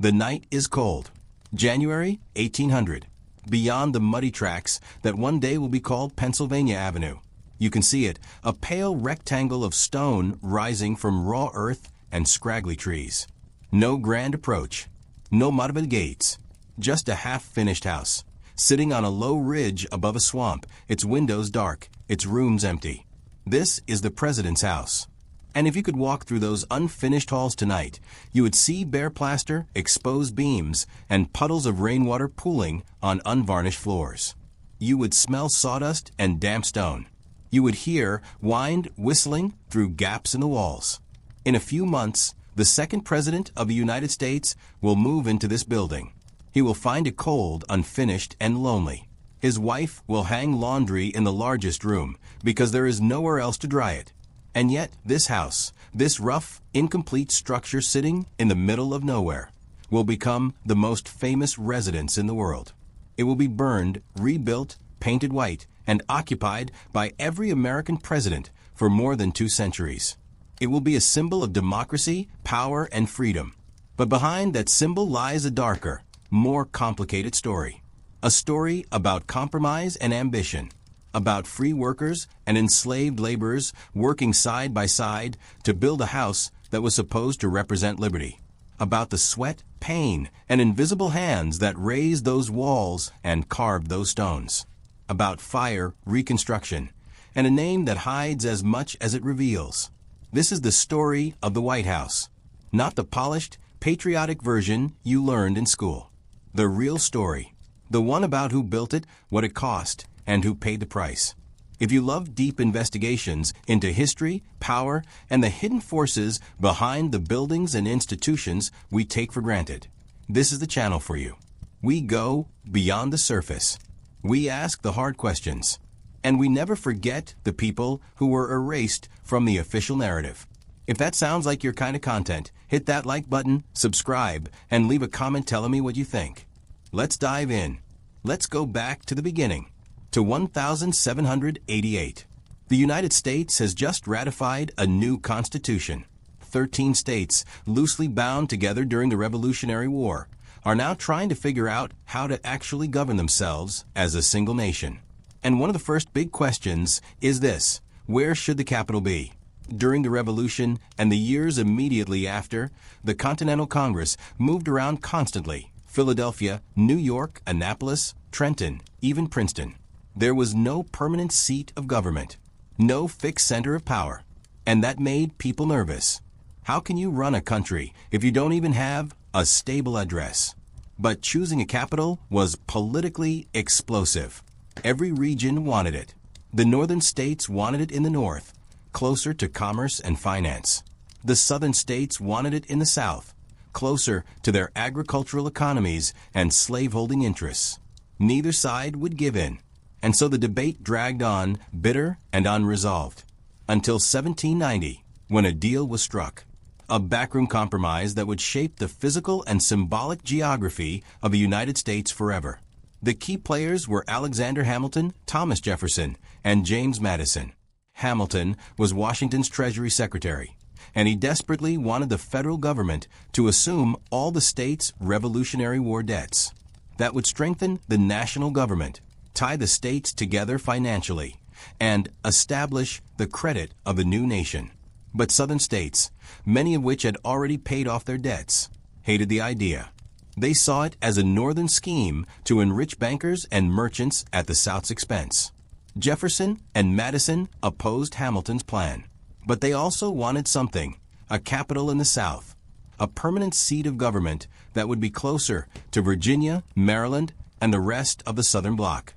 The night is cold. January 1800. Beyond the muddy tracks that one day will be called Pennsylvania Avenue. You can see it, a pale rectangle of stone rising from raw earth and scraggly trees. No grand approach. No monument gates. Just a half-finished house, sitting on a low ridge above a swamp, its windows dark, its rooms empty. This is the president's house. And if you could walk through those unfinished halls tonight, you would see bare plaster, exposed beams, and puddles of rainwater pooling on unvarnished floors. You would smell sawdust and damp stone. You would hear wind whistling through gaps in the walls. In a few months, the second president of the United States will move into this building. He will find it cold, unfinished, and lonely. His wife will hang laundry in the largest room because there is nowhere else to dry it. And yet, this house, this rough, incomplete structure sitting in the middle of nowhere, will become the most famous residence in the world. It will be burned, rebuilt, painted white, and occupied by every American president for more than 2 centuries. It will be a symbol of democracy, power, and freedom. But behind that symbol lies a darker, more complicated story. A story about compromise and ambition. About free workers and enslaved laborers working side by side to build a house that was supposed to represent liberty. About the sweat, pain, and invisible hands that raised those walls and carved those stones. About fire, reconstruction, and a name that hides as much as it reveals. This is the story of the White House, not the polished, patriotic version you learned in school. The real story, the one about who built it, what it cost, and who paid the price. If you love deep investigations into history, power, and the hidden forces behind the buildings and institutions we take for granted, this is the channel for you. We go beyond the surface. We ask the hard questions. And we never forget the people who were erased from the official narrative. If that sounds like your kind of content, hit that like button, subscribe, and leave a comment telling me what you think. Let's dive in. Let's go back to the beginning. To 1788. The United States has just ratified a new constitution. 13 states, loosely bound together during the Revolutionary War, are now trying to figure out how to actually govern themselves as a single nation. And one of the first big questions is this: where should the capital be? During the Revolution and the years immediately after, the Continental Congress moved around constantly. Philadelphia, New York, Annapolis, Trenton, even Princeton. There was no permanent seat of government, no fixed center of power, and that made people nervous. How can you run a country if you don't even have a stable address? But choosing a capital was politically explosive. Every region wanted it. The northern states wanted it in the north, closer to commerce and finance. The southern states wanted it in the south, closer to their agricultural economies and slaveholding interests. Neither side would give in. And so the debate dragged on, bitter and unresolved, until 1790, when a deal was struck. A backroom compromise that would shape the physical and symbolic geography of the United States forever. The key players were Alexander Hamilton, Thomas Jefferson, and James Madison. Hamilton was Washington's Treasury Secretary, and he desperately wanted the federal government to assume all the states' Revolutionary War debts. That would strengthen the national government, tie the states together financially, and establish the credit of the new nation. But southern states, many of which had already paid off their debts, hated the idea. They saw it as a northern scheme to enrich bankers and merchants at the South's expense. Jefferson and Madison opposed Hamilton's plan, but they also wanted something, a capital in the South, a permanent seat of government that would be closer to Virginia, Maryland, and the rest of the Southern Bloc.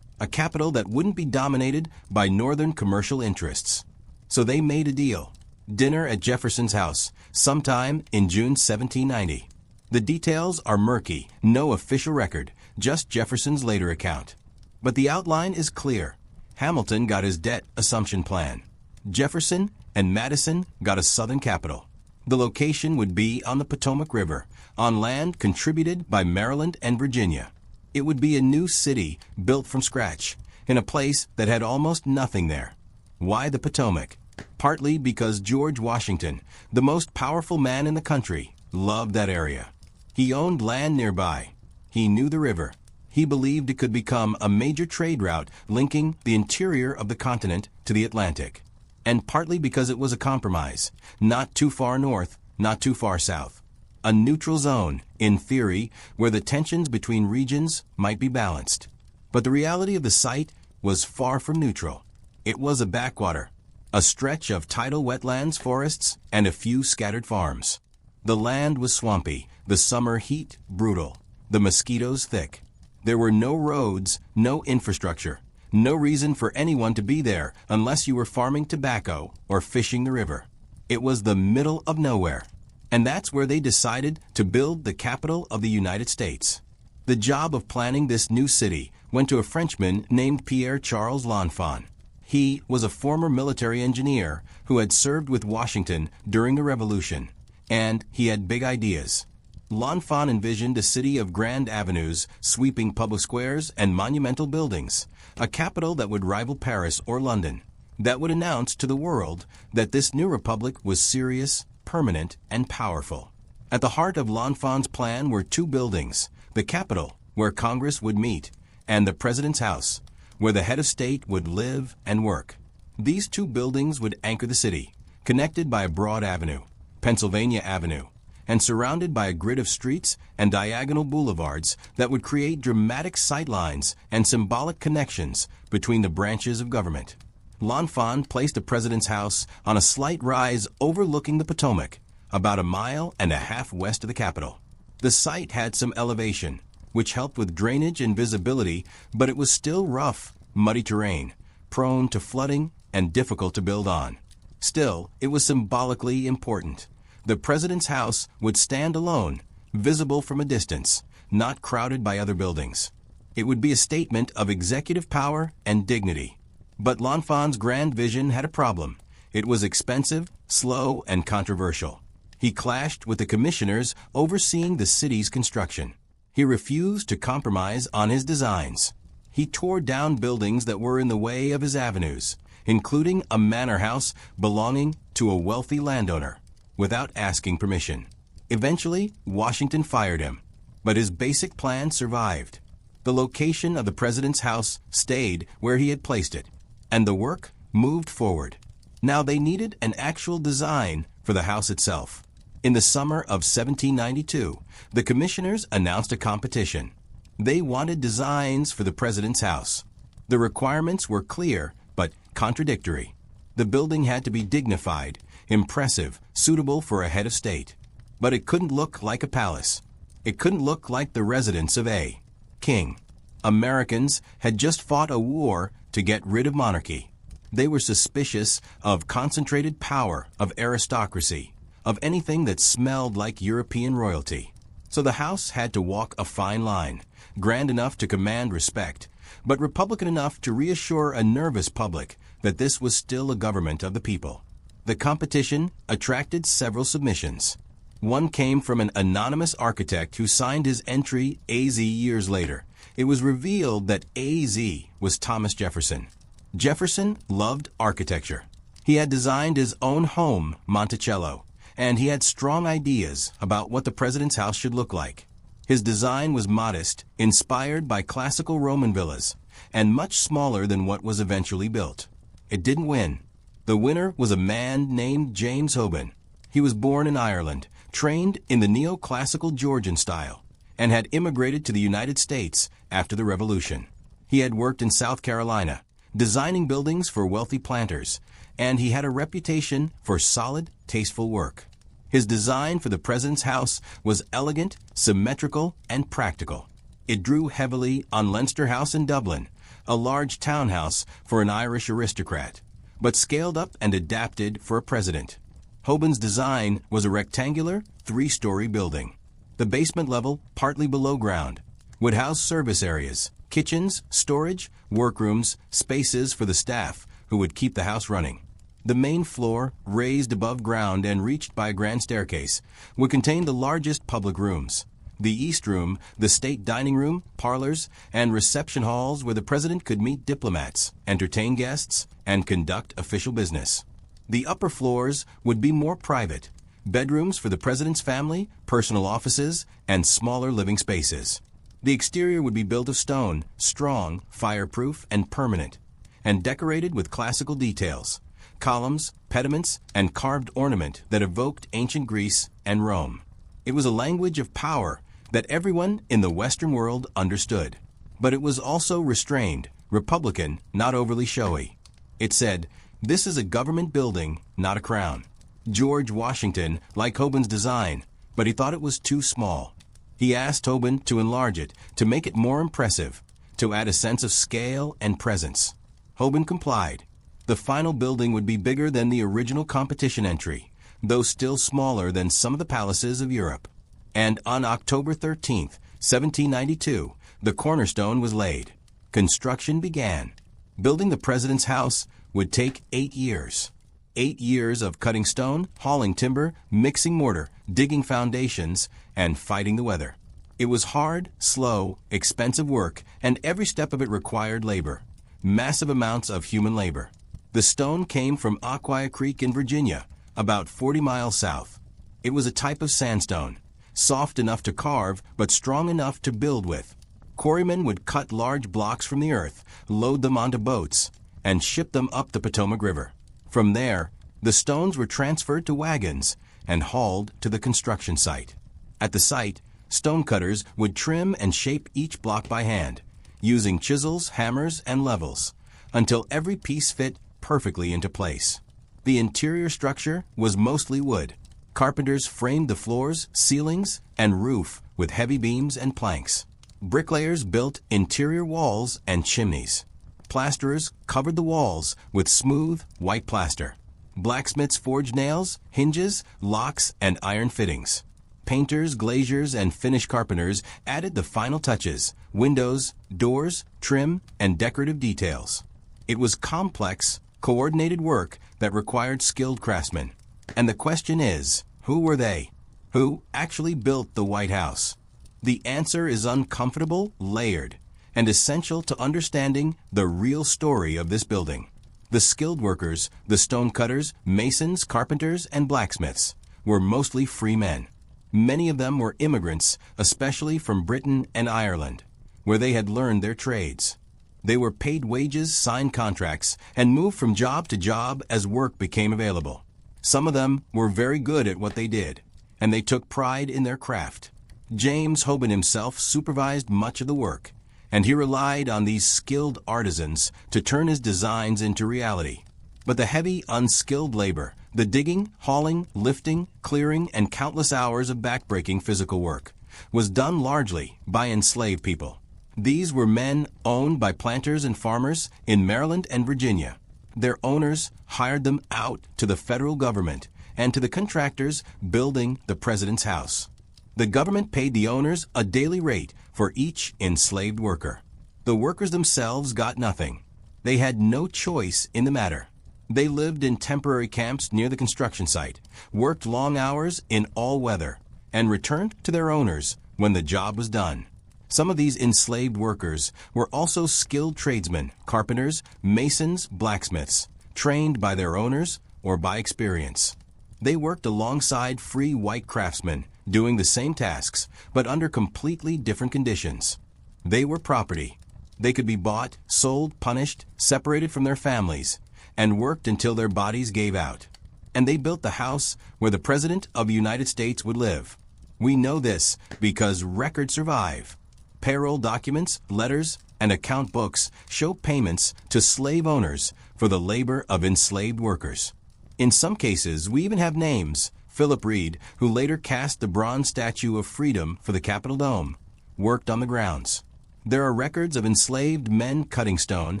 A capital that wouldn't be dominated by northern commercial interests. So they made a deal. Dinner at Jefferson's house, sometime in June 1790. The details are murky, no official record, just Jefferson's later account. But the outline is clear. Hamilton got his debt assumption plan. Jefferson and Madison got a southern capital. The location would be on the Potomac River, on land contributed by Maryland and Virginia. It would be a new city built from scratch, in a place that had almost nothing there. Why the Potomac? Partly because George Washington, the most powerful man in the country, loved that area. He owned land nearby. He knew the river. He believed it could become a major trade route linking the interior of the continent to the Atlantic. And partly because it was a compromise, not too far north, not too far south. A neutral zone, in theory, where the tensions between regions might be balanced. But the reality of the site was far from neutral. It was a backwater, a stretch of tidal wetlands, forests, and a few scattered farms. The land was swampy, the summer heat brutal, the mosquitoes thick. There were no roads, no infrastructure, no reason for anyone to be there unless you were farming tobacco or fishing the river. It was the middle of nowhere. And that's where they decided to build the capital of the United States. The job of planning this new city went to a Frenchman named Pierre-Charles L'Enfant. He was a former military engineer who had served with Washington during the Revolution, and he had big ideas. L'Enfant envisioned a city of grand avenues, sweeping public squares, and monumental buildings, a capital that would rival Paris or London, that would announce to the world that this new republic was serious, permanent, and powerful. At the heart of L'Enfant's plan were two buildings, the Capitol, where Congress would meet, and the President's House, where the head of state would live and work. These two buildings would anchor the city, connected by a broad avenue, Pennsylvania Avenue, and surrounded by a grid of streets and diagonal boulevards that would create dramatic sightlines and symbolic connections between the branches of government. L'Enfant placed the President's House on a slight rise overlooking the Potomac, about 1.5 miles west of the Capitol. The site had some elevation, which helped with drainage and visibility, but it was still rough, muddy terrain, prone to flooding and difficult to build on. Still, it was symbolically important. The President's House would stand alone, visible from a distance, not crowded by other buildings. It would be a statement of executive power and dignity. But L'Enfant's grand vision had a problem. It was expensive, slow, and controversial. He clashed with the commissioners overseeing the city's construction. He refused to compromise on his designs. He tore down buildings that were in the way of his avenues, including a manor house belonging to a wealthy landowner, without asking permission. Eventually, Washington fired him, but his basic plan survived. The location of the President's House stayed where he had placed it, and the work moved forward. Now they needed an actual design for the house itself. In the summer of 1792, the commissioners announced a competition. They wanted designs for the President's House. The requirements were clear but contradictory. The building had to be dignified, impressive, suitable for a head of state. But it couldn't look like a palace. It couldn't look like the residence of a king. Americans had just fought a war to get rid of monarchy. They were suspicious of concentrated power, of aristocracy, of anything that smelled like European royalty. So the house had to walk a fine line, grand enough to command respect, but Republican enough to reassure a nervous public that this was still a government of the people. The competition attracted several submissions. One came from an anonymous architect who signed his entry AZ years later. It was revealed that AZ was Thomas Jefferson. Jefferson loved architecture. He had designed his own home, Monticello, and he had strong ideas about what the President's House should look like. His design was modest, inspired by classical Roman villas, and much smaller than what was eventually built. It didn't win. The winner was a man named James Hoban. He was born in Ireland, trained in the neoclassical Georgian style, and had immigrated to the United States after the Revolution. He had worked in South Carolina, designing buildings for wealthy planters, and he had a reputation for solid, tasteful work. His design for the President's House was elegant, symmetrical, and practical. It drew heavily on Leinster House in Dublin, a large townhouse for an Irish aristocrat, but scaled up and adapted for a president. Hoban's design was a rectangular, 3-story building. The basement level, partly below ground, would house service areas, kitchens, storage, workrooms, spaces for the staff who would keep the house running. The main floor, raised above ground and reached by a grand staircase, would contain the largest public rooms. The East Room, the state dining room, parlors, and reception halls where the president could meet diplomats, entertain guests, and conduct official business. The upper floors would be more private, bedrooms for the president's family, personal offices, and smaller living spaces. The exterior would be built of stone, strong, fireproof, and permanent, and decorated with classical details, columns, pediments, and carved ornament that evoked ancient Greece and Rome. It was a language of power that everyone in the Western world understood. But it was also restrained, republican, not overly showy. It said, "This is a government building, not a crown." George Washington liked Hoban's design, but he thought it was too small. He asked Hoban to enlarge it, to make it more impressive, to add a sense of scale and presence. Hoban complied. The final building would be bigger than the original competition entry, though still smaller than some of the palaces of Europe. And on October 13, 1792, the cornerstone was laid. Construction began. Building the president's house would take 8 years. 8 years of cutting stone, hauling timber, mixing mortar, digging foundations, and fighting the weather. It was hard, slow, expensive work, and every step of it required labor. Massive amounts of human labor. The stone came from Aquia Creek in Virginia, about 40 miles south. It was a type of sandstone, soft enough to carve but strong enough to build with. Quarrymen would cut large blocks from the earth, load them onto boats, and ship them up the Potomac River. From there, the stones were transferred to wagons and hauled to the construction site. At the site, stonecutters would trim and shape each block by hand, using chisels, hammers, and levels, until every piece fit perfectly into place. The interior structure was mostly wood. Carpenters framed the floors, ceilings, and roof with heavy beams and planks. Bricklayers built interior walls and chimneys. Plasterers covered the walls with smooth, white plaster. Blacksmiths forged nails, hinges, locks, and iron fittings. Painters, glaziers, and finish carpenters added the final touches: windows, doors, trim, and decorative details. It was complex, coordinated work that required skilled craftsmen. And the question is, who were they? Who actually built the White House? The answer is uncomfortable, layered, and essential to understanding the real story of this building. The skilled workers, the stonecutters, masons, carpenters, and blacksmiths, were mostly free men. Many of them were immigrants, especially from Britain and Ireland, where they had learned their trades. They were paid wages, signed contracts, and moved from job to job as work became available. Some of them were very good at what they did, and they took pride in their craft. James Hoban himself supervised much of the work, and he relied on these skilled artisans to turn his designs into reality. But the heavy, unskilled labor, the digging, hauling, lifting, clearing, and countless hours of backbreaking physical work, was done largely by enslaved people. These were men owned by planters and farmers in Maryland and Virginia. Their owners hired them out to the federal government and to the contractors building the president's house. The government paid the owners a daily rate for each enslaved worker. The workers themselves got nothing. They had no choice in the matter. They lived in temporary camps near the construction site, worked long hours in all weather, and returned to their owners when the job was done. Some of these enslaved workers were also skilled tradesmen, carpenters, masons, blacksmiths, trained by their owners or by experience. They worked alongside free white craftsmen, doing the same tasks, but under completely different conditions. They were property. They could be bought, sold, punished, separated from their families, and worked until their bodies gave out. And they built the house where the President of the United States would live. We know this because records survive. Payroll documents, letters, and account books show payments to slave owners for the labor of enslaved workers. In some cases, we even have names. Philip Reed, who later cast the bronze statue of Freedom for the Capitol Dome, worked on the grounds. There are records of enslaved men cutting stone,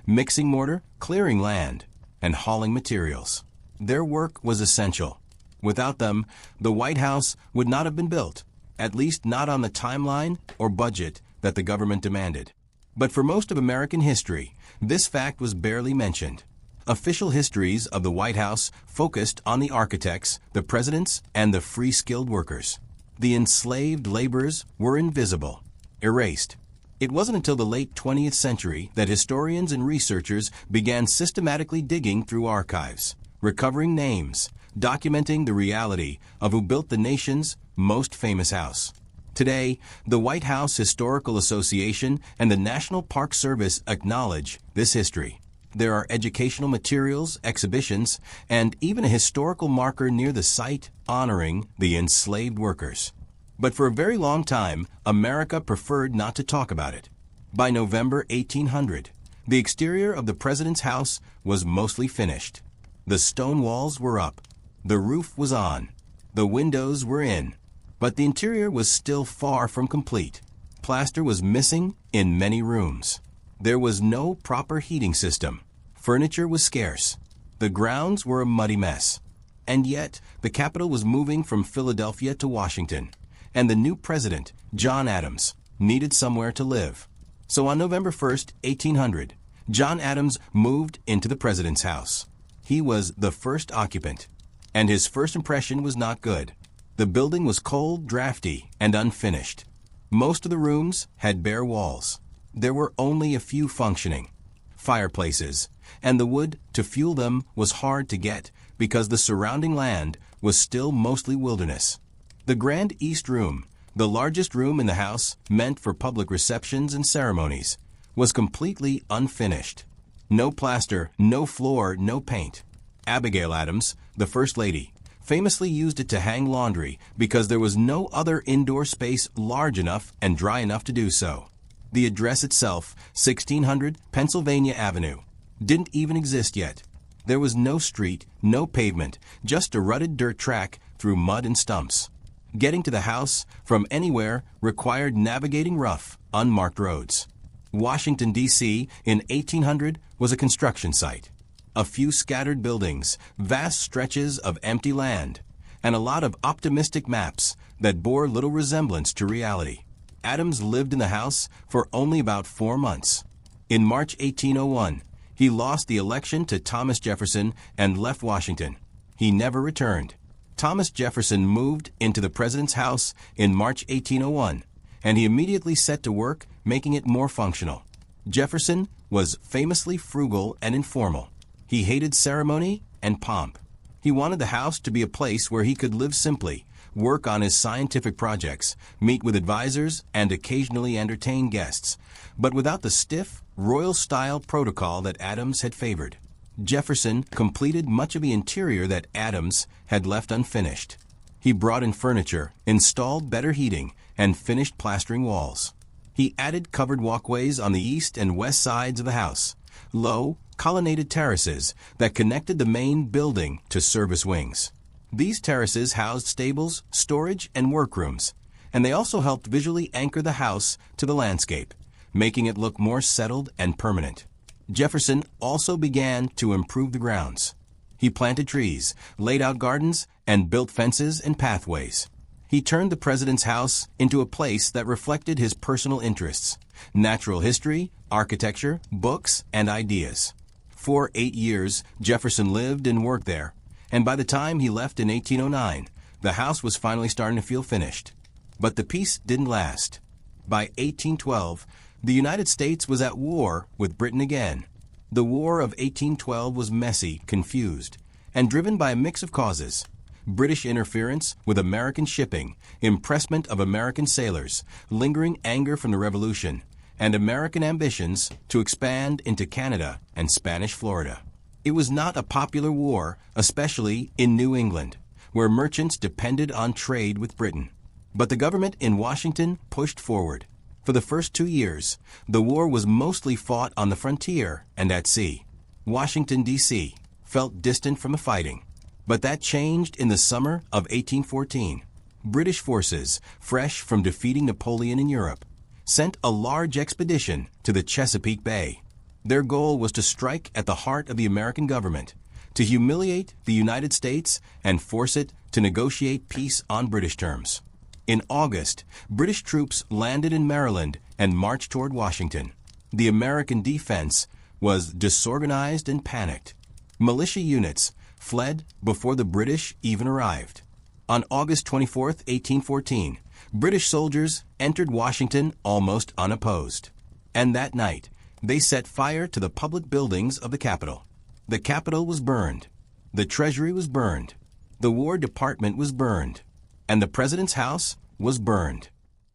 mixing mortar, clearing land, and hauling materials. Their work was essential. Without them, the White House would not have been built, at least not on the timeline or budget that the government demanded. But for most of American history, this fact was barely mentioned. Official histories of the White House focused on the architects, the presidents, and the free skilled workers. The enslaved laborers were invisible, erased. It wasn't until the late 20th century that historians and researchers began systematically digging through archives, recovering names, documenting the reality of who built the nation's most famous house. Today, the White House Historical Association and the National Park Service acknowledge this history. There are educational materials, exhibitions, and even a historical marker near the site honoring the enslaved workers. But for a very long time, America preferred not to talk about it. By November 1800, the exterior of the president's house was mostly finished. The stone walls were up. The roof was on. The windows were in. But the interior was still far from complete. Plaster was missing in many rooms. There was no proper heating system. Furniture was scarce. The grounds were a muddy mess. And yet, the capital was moving from Philadelphia to Washington, and the new president, John Adams, needed somewhere to live. So on November 1st, 1800, John Adams moved into the president's house. He was the first occupant, and his first impression was not good. The building was cold, drafty, and unfinished. Most of the rooms had bare walls. There were only a few functioning fireplaces, and the wood to fuel them was hard to get because the surrounding land was still mostly wilderness. The Grand East Room, the largest room in the house meant for public receptions and ceremonies, was completely unfinished. No plaster, no floor, no paint. Abigail Adams, the First Lady, famously used it to hang laundry because there was no other indoor space large enough and dry enough to do so. The address itself, 1600 Pennsylvania Avenue, didn't even exist yet. There was no street, no pavement, just a rutted dirt track through mud and stumps. Getting to the house from anywhere required navigating rough, unmarked roads. Washington, D.C. in 1800 was a construction site. A few scattered buildings, vast stretches of empty land, and a lot of optimistic maps that bore little resemblance to reality. Adams lived in the house for only about 4 months. In March 1801, he lost the election to Thomas Jefferson and left Washington. He never returned. Thomas Jefferson moved into the president's house in March 1801, and he immediately set to work making it more functional. Jefferson was famously frugal and informal. He hated ceremony and pomp. He wanted the house to be a place where he could live simply, work on his scientific projects, meet with advisors, and occasionally entertain guests, but without the stiff, royal-style protocol that Adams had favored. Jefferson completed much of the interior that Adams had left unfinished. He brought in furniture, installed better heating, and finished plastering walls. He added covered walkways on the east and west sides of the house, low, colonnaded terraces that connected the main building to service wings. These terraces housed stables, storage, and workrooms, and they also helped visually anchor the house to the landscape, making it look more settled and permanent. Jefferson also began to improve the grounds. He planted trees, laid out gardens, and built fences and pathways. He turned the president's house into a place that reflected his personal interests: natural history, architecture, books, and ideas. For 8 years, Jefferson lived and worked there, and by the time he left in 1809, the house was finally starting to feel finished. But the peace didn't last. By 1812, the United States was at war with Britain again. The War of 1812 was messy, confused, and driven by a mix of causes: British interference with American shipping, impressment of American sailors, lingering anger from the Revolution, and American ambitions to expand into Canada and Spanish Florida. It was not a popular war, especially in New England, where merchants depended on trade with Britain. But the government in Washington pushed forward. For the first 2 years, the war was mostly fought on the frontier and at sea. Washington, D.C. felt distant from the fighting. But that changed in the summer of 1814. British forces, fresh from defeating Napoleon in Europe, sent a large expedition to the Chesapeake Bay. Their goal was to strike at the heart of the American government, to humiliate the United States and force it to negotiate peace on British terms. In August, British troops landed in Maryland and marched toward Washington. The American defense was disorganized and panicked. Militia units fled before the British even arrived. On August 24, 1814, British soldiers entered Washington almost unopposed. And that night, they set fire to the public buildings of the Capitol. The Capitol was burned. The Treasury was burned. The War Department was burned, and the President's house was burned.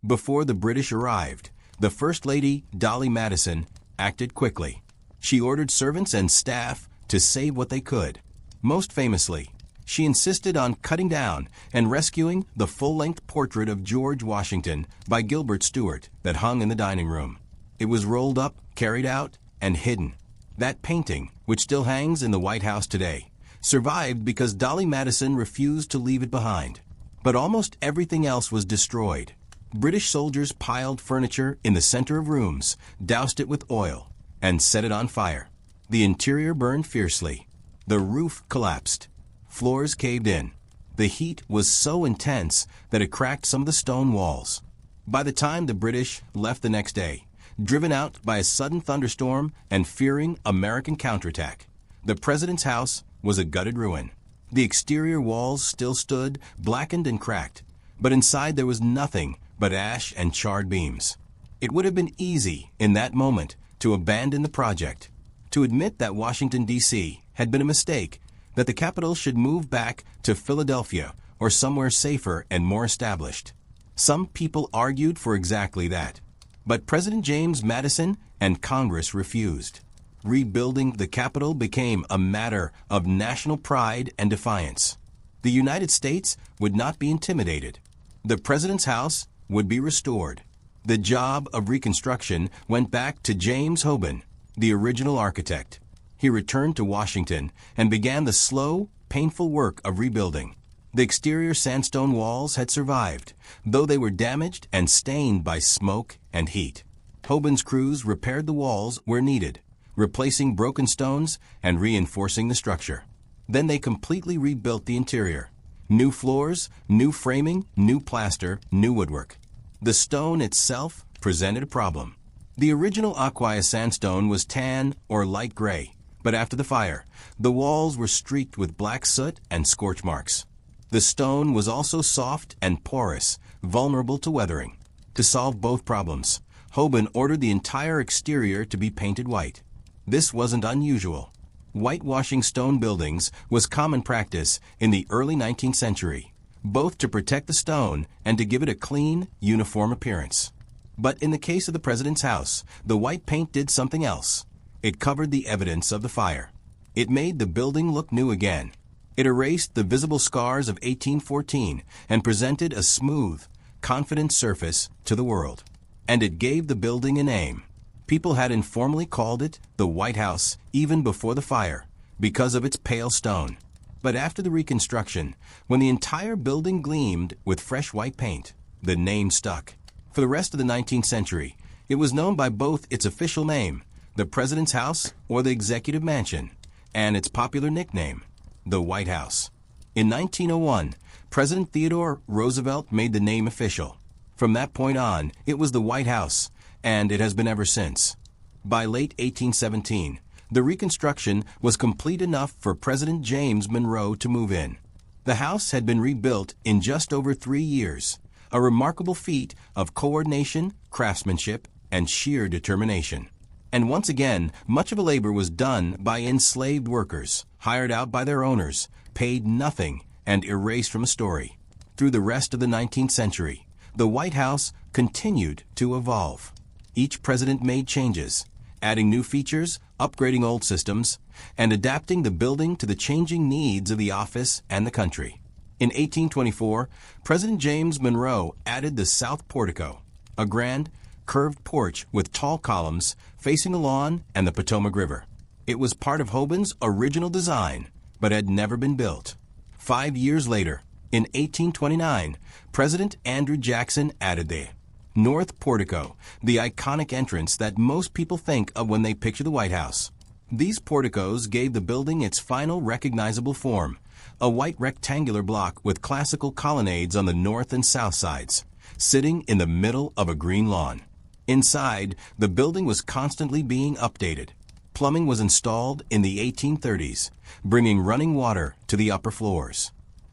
Before the British arrived, the First Lady, Dolly Madison, acted quickly. She ordered servants and staff to save what they could. Most famously, she insisted on cutting down and rescuing the full-length portrait of George Washington by Gilbert Stuart that hung in the dining room. It was rolled up, carried out, and hidden. That painting, which still hangs in the White House today, survived because Dolly Madison refused to leave it behind. But almost everything else was destroyed. British soldiers piled furniture in the center of rooms, doused it with oil, and set it on fire. The interior burned fiercely. The roof collapsed. Floors caved in. The heat was so intense that it cracked some of the stone walls. By the time the British left the next day, driven out by a sudden thunderstorm and fearing American counterattack, the President's house was a gutted ruin. The exterior walls still stood, blackened and cracked, but inside there was nothing but ash and charred beams. It would have been easy in that moment to abandon the project, to admit that Washington, D.C. had been a mistake, that the capital should move back to Philadelphia or somewhere safer and more established. Some people argued for exactly that, but President James Madison and Congress refused. Rebuilding the capital became a matter of national pride and defiance. The United States would not be intimidated. The President's house would be restored. The job of reconstruction went back to James Hoban, the original architect. He returned to Washington and began the slow, painful work of rebuilding. The exterior sandstone walls had survived, though they were damaged and stained by smoke and heat. Hoban's crews repaired the walls where needed, replacing broken stones and reinforcing the structure. Then they completely rebuilt the interior. New floors, new framing, new plaster, new woodwork. The stone itself presented a problem. The original Aquia sandstone was tan or light gray, but after the fire, the walls were streaked with black soot and scorch marks. The stone was also soft and porous, vulnerable to weathering. To solve both problems, Hoban ordered the entire exterior to be painted white. This wasn't unusual. Whitewashing stone buildings was common practice in the early 19th century, both to protect the stone and to give it a clean, uniform appearance. But in the case of the President's house, the white paint did something else. It covered the evidence of the fire. It made the building look new again. It erased the visible scars of 1814 and presented a smooth, confident surface to the world. And it gave the building a name. People had informally called it the White House even before the fire because of its pale stone. But after the reconstruction, when the entire building gleamed with fresh white paint, the name stuck. For the rest of the 19th century, it was known by both its official name, the President's House or the Executive Mansion, and its popular nickname, the White House. In 1901, President Theodore Roosevelt made the name official. From that point on, it was the White House, and it has been ever since. By late 1817, the reconstruction was complete enough for President James Monroe to move in. The house had been rebuilt in just over 3 years, a remarkable feat of coordination, craftsmanship, and sheer determination. And once again, much of the labor was done by enslaved workers, hired out by their owners, paid nothing, and erased from a story. Through the rest of the 19th century, the White House continued to evolve. Each president made changes, adding new features, upgrading old systems, and adapting the building to the changing needs of the office and the country. In 1824, President James Monroe added the South Portico, a grand, curved porch with tall columns facing a lawn and the Potomac River. It was part of Hoban's original design, but had never been built. 5 years later, in 1829, President Andrew Jackson added the North Portico, the iconic entrance that most people think of when they picture the White House. These porticos gave the building its final recognizable form, a white rectangular block with classical colonnades on the north and south sides, sitting in the middle of a green lawn. Inside, the building was constantly being updated. Plumbing was installed in the 1830s, bringing running water to the upper floors.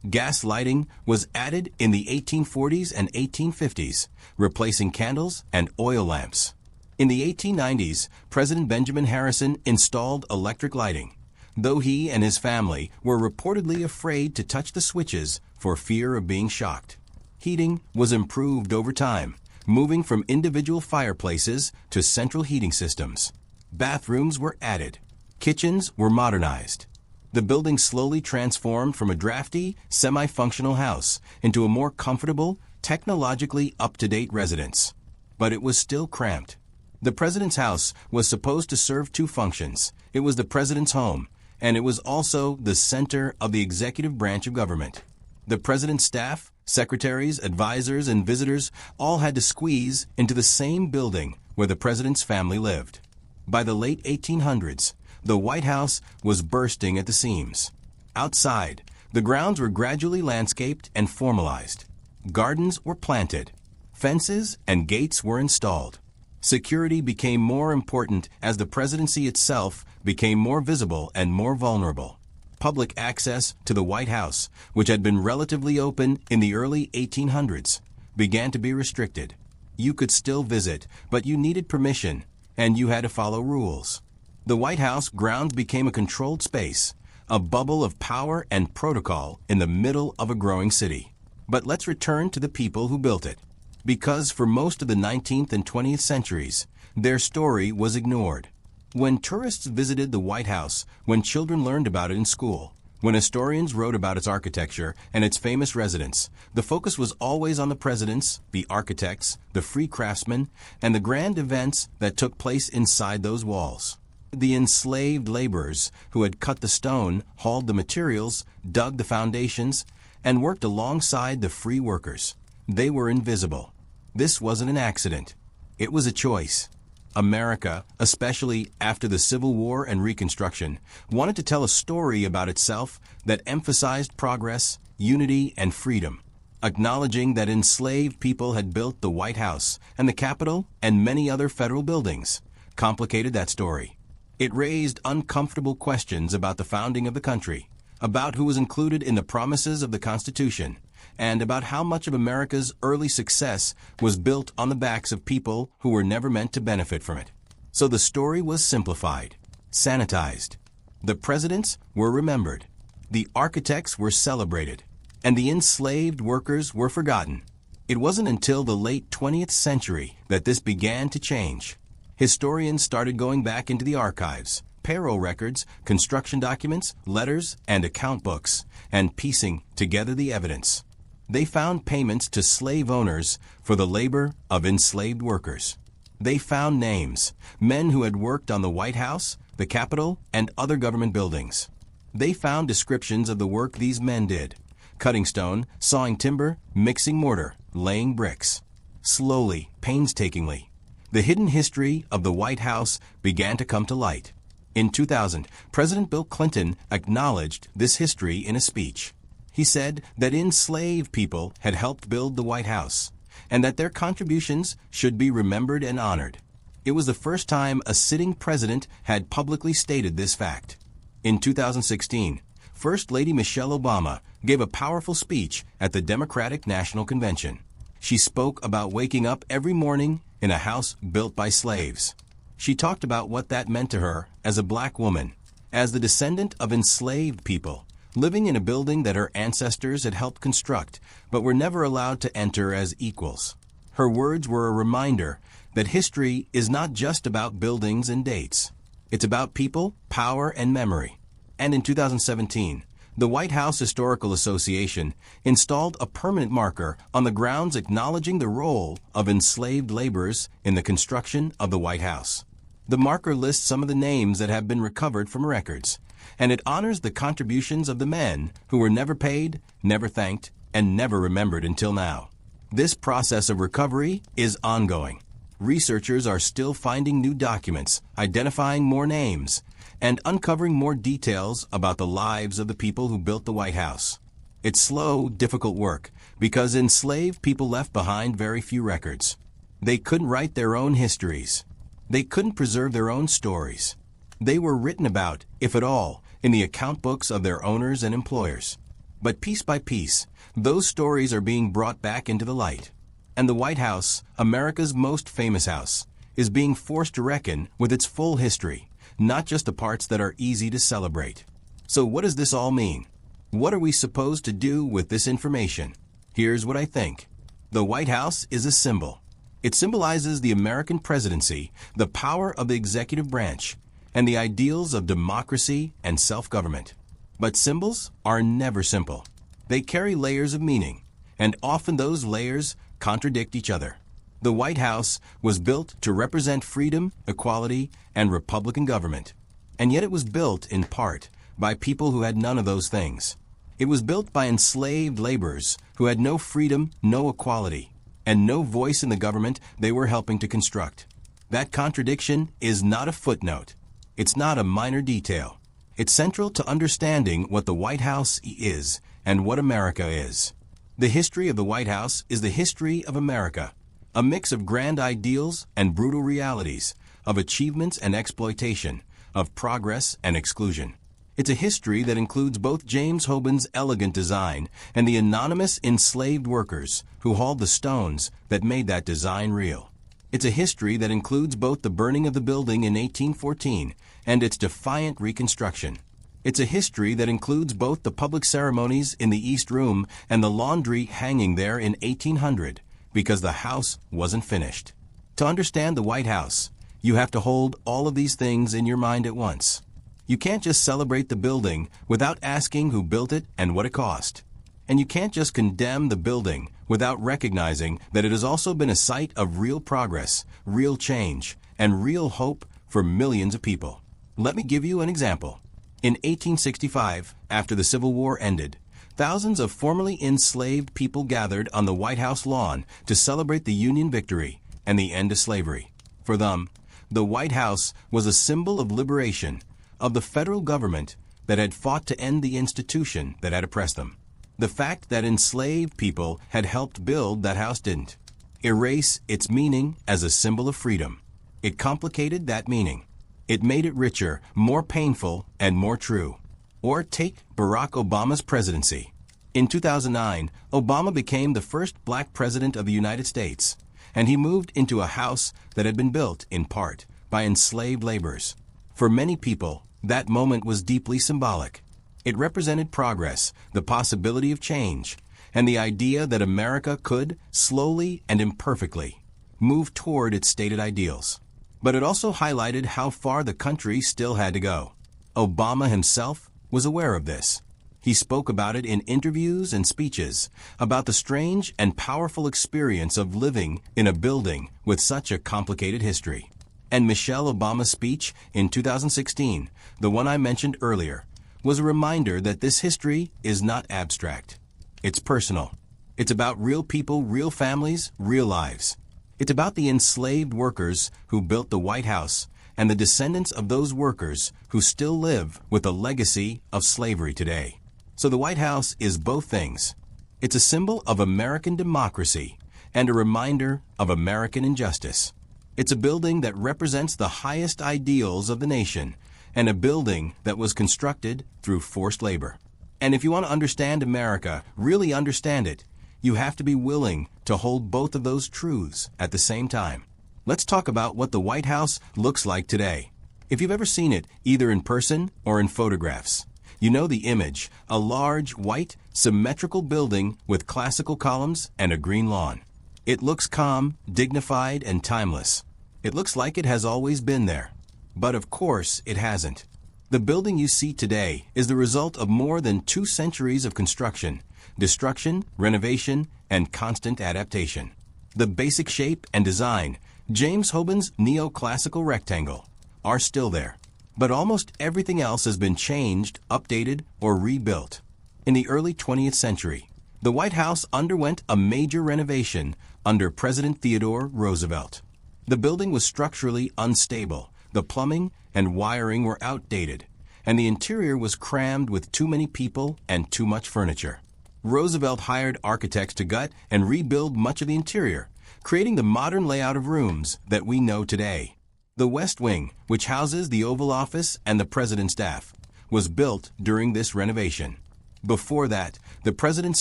Gas lighting was added in the 1840s and 1850s, replacing candles and oil lamps. In the 1890s, President Benjamin Harrison installed electric lighting. though he and his family were reportedly afraid to touch the switches for fear of being shocked. Heating was improved over time, moving from individual fireplaces to central heating systems. Bathrooms were added. Kitchens were modernized. The building slowly transformed from a drafty, semi-functional house into a more comfortable, technologically up-to-date residence. But it was still cramped. The president's house was supposed to serve two functions. It was the president's home, and it was also the center of the executive branch of government. The president's staff, secretaries, advisors, and visitors all had to squeeze into the same building where the president's family lived. By the late 1800s, the White House was bursting at the seams. Outside, the grounds were gradually landscaped and formalized. Gardens were planted. Fences and gates were installed. Security became more important as the presidency itself became more visible and more vulnerable. Public access to the White House, which had been relatively open in the early 1800s, began to be restricted. You could still visit, but you needed permission, and you had to follow rules. The White House grounds became a controlled space, a bubble of power and protocol in the middle of a growing city. But let's return to the people who built it. Because for most of the 19th and 20th centuries, their story was ignored. When tourists visited the White House, when children learned about it in school, when historians wrote about its architecture and its famous residents, the focus was always on the presidents, the architects, the free craftsmen, and the grand events that took place inside those walls. The enslaved laborers who had cut the stone, hauled the materials, dug the foundations, and worked alongside the free workers. They were invisible. This wasn't an accident. It was a choice. America, especially after the Civil War and Reconstruction, wanted to tell a story about itself that emphasized progress, unity, and freedom, acknowledging that enslaved people had built the White House and the Capitol and many other federal buildings, complicated that story. It raised uncomfortable questions about the founding of the country, about who was included in the promises of the Constitution, and about how much of America's early success was built on the backs of people who were never meant to benefit from it. So the story was simplified, sanitized. The presidents were remembered, the architects were celebrated, and the enslaved workers were forgotten. It wasn't until the late 20th century that this began to change. Historians started going back into the archives, payroll records, construction documents, letters, and account books, and piecing together the evidence. They found payments to slave owners for the labor of enslaved workers. They found names, men who had worked on the White House, the Capitol, and other government buildings. They found descriptions of the work these men did: cutting stone, sawing timber, mixing mortar, laying bricks. Slowly, painstakingly, the hidden history of the White House began to come to light. In 2000, President Bill Clinton acknowledged this history in a speech. He said that enslaved people had helped build the White House, and that their contributions should be remembered and honored. It was the first time a sitting president had publicly stated this fact. In 2016, First Lady Michelle Obama gave a powerful speech at the Democratic National Convention. She spoke about waking up every morning in a house built by slaves. She talked about what that meant to her as a black woman, as the descendant of enslaved people, living in a building that her ancestors had helped construct, but were never allowed to enter as equals. Her words were a reminder that history is not just about buildings and dates. It's about people, power, and memory. And in 2017, the White House Historical Association installed a permanent marker on the grounds acknowledging the role of enslaved laborers in the construction of the White House. The marker lists some of the names that have been recovered from records, and it honors the contributions of the men who were never paid, never thanked, and never remembered until now. This process of recovery is ongoing. Researchers are still finding new documents, identifying more names, and uncovering more details about the lives of the people who built the White House. It's slow, difficult work, because enslaved people left behind very few records. They couldn't write their own histories. They couldn't preserve their own stories. They were written about, if at all, in the account books of their owners and employers. But piece by piece, those stories are being brought back into the light. And the White House, America's most famous house, is being forced to reckon with its full history, not just the parts that are easy to celebrate. So what does this all mean? What are we supposed to do with this information? Here's what I think. The White House is a symbol. It symbolizes the American presidency, the power of the executive branch, and the ideals of democracy and self-government. But symbols are never simple. They carry layers of meaning, and often those layers contradict each other. The White House was built to represent freedom, equality, and Republican government. And yet it was built, in part, by people who had none of those things. It was built by enslaved laborers who had no freedom, no equality, and no voice in the government they were helping to construct. That contradiction is not a footnote. It's not a minor detail. It's central to understanding what the White House is and what America is. The history of the White House is the history of America, a mix of grand ideals and brutal realities, of achievements and exploitation, of progress and exclusion. It's a history that includes both James Hoban's elegant design and the anonymous enslaved workers who hauled the stones that made that design real. It's a history that includes both the burning of the building in 1814 and its defiant reconstruction. It's a history that includes both the public ceremonies in the East Room and the laundry hanging there in 1800 because the house wasn't finished. To understand the White House, you have to hold all of these things in your mind at once. You can't just celebrate the building without asking who built it and what it cost. And you can't just condemn the building without recognizing that it has also been a site of real progress, real change, and real hope for millions of people. Let me give you an example. In 1865, after the Civil War ended, thousands of formerly enslaved people gathered on the White House lawn to celebrate the Union victory and the end of slavery. For them, the White House was a symbol of liberation, of the federal government that had fought to end the institution that had oppressed them. The fact that enslaved people had helped build that house didn't erase its meaning as a symbol of freedom. It complicated that meaning. It made it richer, more painful, and more true. Or take Barack Obama's presidency. In 2009, Obama became the first black president of the United States, and he moved into a house that had been built, in part, by enslaved laborers. For many people, that moment was deeply symbolic. It represented progress, the possibility of change, and the idea that America could, slowly and imperfectly, move toward its stated ideals. But it also highlighted how far the country still had to go. Obama himself was aware of this. He spoke about it in interviews and speeches, about the strange and powerful experience of living in a building with such a complicated history. And Michelle Obama's speech in 2016, the one I mentioned earlier, was a reminder that this history is not abstract. It's personal. It's about real people, real families, real lives. It's about the enslaved workers who built the White House and the descendants of those workers who still live with the legacy of slavery today. So the White House is both things. It's a symbol of American democracy and a reminder of American injustice. It's a building that represents the highest ideals of the nation and a building that was constructed through forced labor. And if you want to understand America, really understand it, you have to be willing to hold both of those truths at the same time. Let's talk about what the White House looks like today. If you've ever seen it, either in person or in photographs, you know the image, a large, white, symmetrical building with classical columns and a green lawn. It looks calm, dignified, and timeless. It looks like it has always been there. But of course, it hasn't. The building you see today is the result of more than 2 centuries of construction, destruction, renovation, and constant adaptation. The basic shape and design, James Hoban's neoclassical rectangle, are still there. But almost everything else has been changed, updated, or rebuilt. In the early 20th century, the White House underwent a major renovation under President Theodore Roosevelt. The building was structurally unstable, the plumbing and wiring were outdated, and the interior was crammed with too many people and too much furniture. Roosevelt hired architects to gut and rebuild much of the interior, creating the modern layout of rooms that we know today. The West Wing, which houses the Oval Office and the President's staff, was built during this renovation. Before that, the President's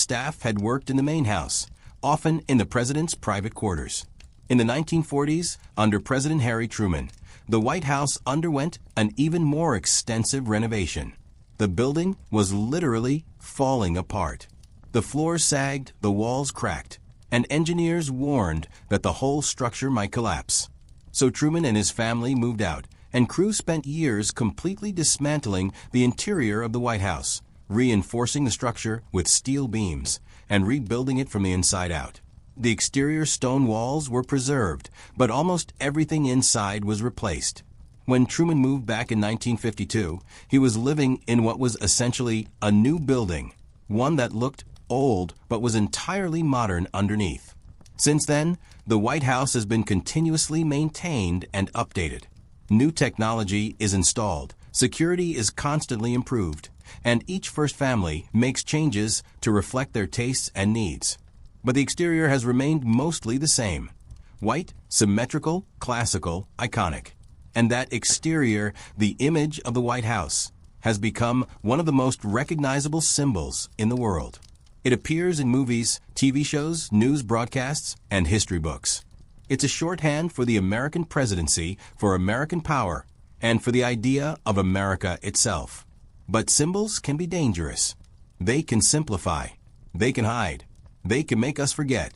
staff had worked in the main house, often in the President's private quarters. In the 1940s, under President Harry Truman, the White House underwent an even more extensive renovation. The building was literally falling apart. The floors sagged, the walls cracked, and engineers warned that the whole structure might collapse. So Truman and his family moved out, and crews spent years completely dismantling the interior of the White House, reinforcing the structure with steel beams, and rebuilding it from the inside out. The exterior stone walls were preserved, but almost everything inside was replaced. When Truman moved back in 1952, he was living in what was essentially a new building, one that looked old but was entirely modern underneath. Since then, the White House has been continuously maintained and updated. New technology is installed, security is constantly improved, and each first family makes changes to reflect their tastes and needs. But the exterior has remained mostly the same: white, symmetrical, classical, iconic. And that exterior, the image of the White House, has become one of the most recognizable symbols in the world. It appears in movies, TV shows, news broadcasts, and history books. It's a shorthand for the American presidency, for American power, and for the idea of America itself. But symbols can be dangerous. They can simplify. They can hide. They can make us forget.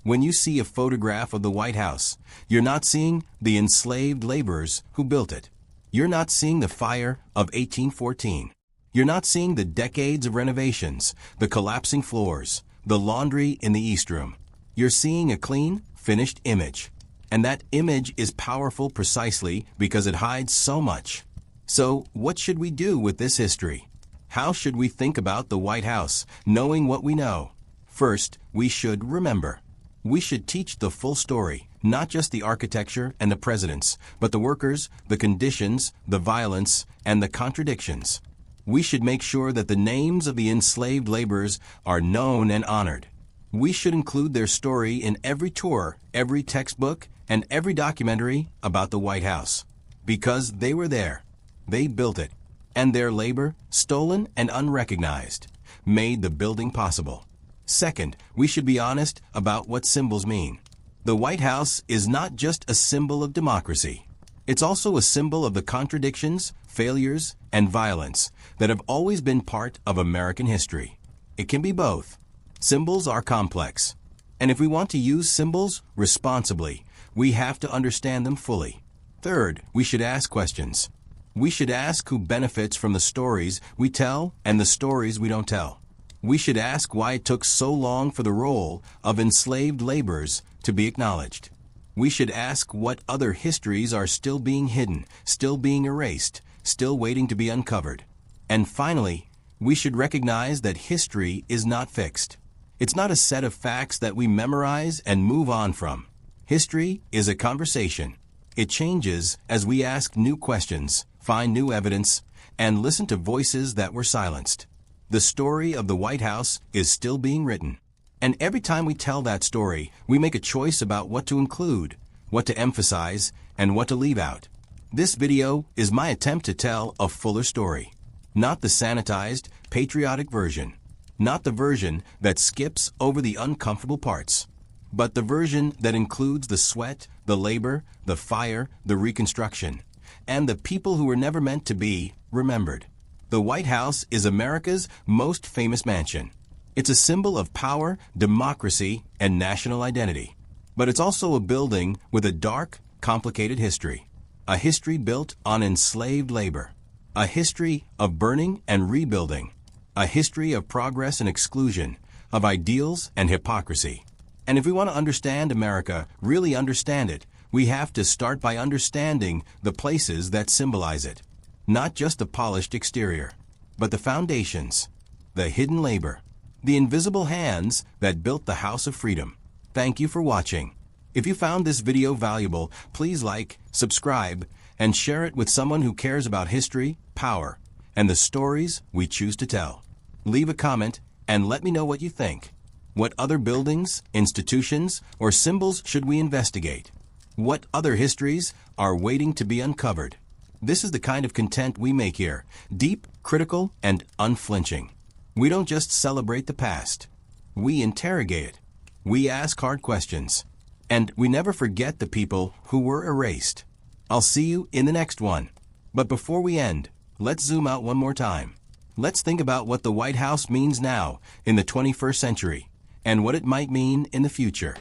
When you see a photograph of the White House, you're not seeing the enslaved laborers who built it. You're not seeing the fire of 1814. You're not seeing the decades of renovations, the collapsing floors, the laundry in the East Room. You're seeing a clean, finished image. And that image is powerful precisely because it hides so much. So, what should we do with this history? How should we think about the White House, knowing what we know? First, we should remember. We should teach the full story, not just the architecture and the presidents, but the workers, the conditions, the violence, and the contradictions. We should make sure that the names of the enslaved laborers are known and honored. We should include their story in every tour, every textbook, and every documentary about the White House. Because they were there. They built it. And their labor, stolen and unrecognized, made the building possible. Second, we should be honest about what symbols mean. The White House is not just a symbol of democracy. It's also a symbol of the contradictions, failures, and violence that have always been part of American history. It can be both. Symbols are complex. And if we want to use symbols responsibly, we have to understand them fully. Third, we should ask questions. We should ask who benefits from the stories we tell and the stories we don't tell. We should ask why it took so long for the role of enslaved laborers to be acknowledged. We should ask what other histories are still being hidden, still being erased, still waiting to be uncovered. And finally, we should recognize that history is not fixed. It's not a set of facts that we memorize and move on from. History is a conversation. It changes as we ask new questions, find new evidence, and listen to voices that were silenced. The story of the White House is still being written. And every time we tell that story, we make a choice about what to include, what to emphasize, and what to leave out. This video is my attempt to tell a fuller story. Not the sanitized, patriotic version. Not the version that skips over the uncomfortable parts. But the version that includes the sweat, the labor, the fire, the reconstruction, and the people who were never meant to be remembered. The White House is America's most famous mansion. It's a symbol of power, democracy, and national identity. But it's also a building with a dark, complicated history. A history built on enslaved labor. A history of burning and rebuilding. A history of progress and exclusion, of ideals and hypocrisy. And if we want to understand America, really understand it, we have to start by understanding the places that symbolize it. Not just the polished exterior, but the foundations, the hidden labor, the invisible hands that built the House of Freedom. Thank you for watching. If you found this video valuable, please like, subscribe, and share it with someone who cares about history, power, and the stories we choose to tell. Leave a comment and let me know what you think. What other buildings, institutions, or symbols should we investigate? What other histories are waiting to be uncovered? This is the kind of content we make here, deep, critical, and unflinching. We don't just celebrate the past. We interrogate it. We ask hard questions. And we never forget the people who were erased. I'll see you in the next one. But before we end, let's zoom out one more time. Let's think about what the White House means now in the 21st century and what it might mean in the future.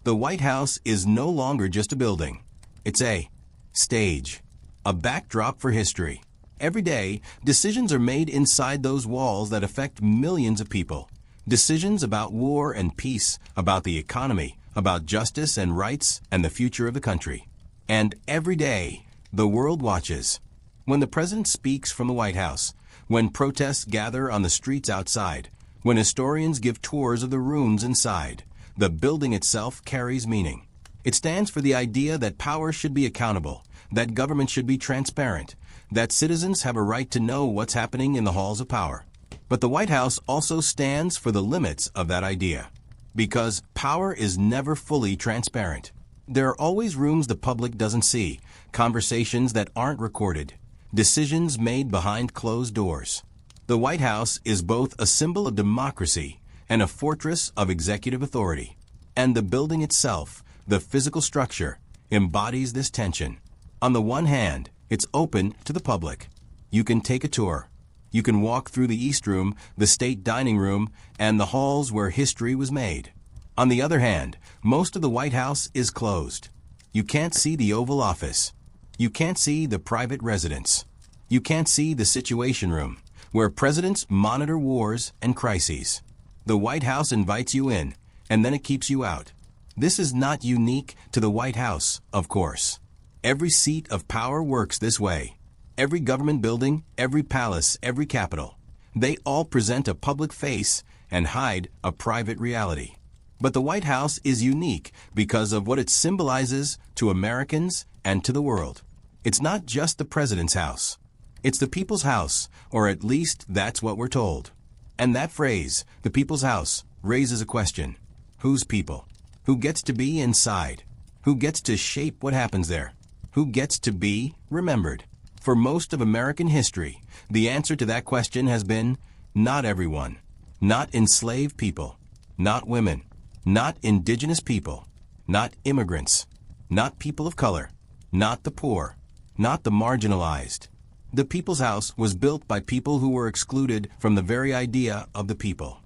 The White House is no longer just a building. It's a stage, a backdrop for history. Every day, decisions are made inside those walls that affect millions of people. Decisions about war and peace, about the economy, about justice and rights and the future of the country. And every day, the world watches. When the president speaks from the White House, when protests gather on the streets outside, when historians give tours of the rooms inside, the building itself carries meaning. It stands for the idea that power should be accountable, that government should be transparent, that citizens have a right to know what's happening in the halls of power. But the White House also stands for the limits of that idea, because power is never fully transparent. There are always rooms the public doesn't see, conversations that aren't recorded, decisions made behind closed doors. The White House is both a symbol of democracy and a fortress of executive authority. And the building itself, the physical structure, embodies this tension. On the one hand, it's open to the public. You can take a tour. You can walk through the East Room, the State Dining Room, and the halls where history was made. On the other hand, most of the White House is closed. You can't see the Oval Office. You can't see the private residence. You can't see the Situation Room, where presidents monitor wars and crises. The White House invites you in, and then it keeps you out. This is not unique to the White House, of course. Every seat of power works this way. Every government building, every palace, every capitol. They all present a public face and hide a private reality. But the White House is unique because of what it symbolizes to Americans and to the world. It's not just the president's house. It's the people's house, or at least that's what we're told. And that phrase, the people's house, raises a question. Whose people? Who gets to be inside? Who gets to shape what happens there? Who gets to be remembered? For most of American history, the answer to that question has been not everyone. Not enslaved people. Not women. Not indigenous people. Not immigrants. Not people of color. Not the poor. Not the marginalized. The People's House was built by people who were excluded from the very idea of the people.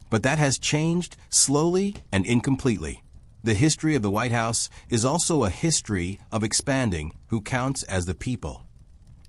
But that has changed slowly and incompletely. The history of the White House is also a history of expanding who counts as the people.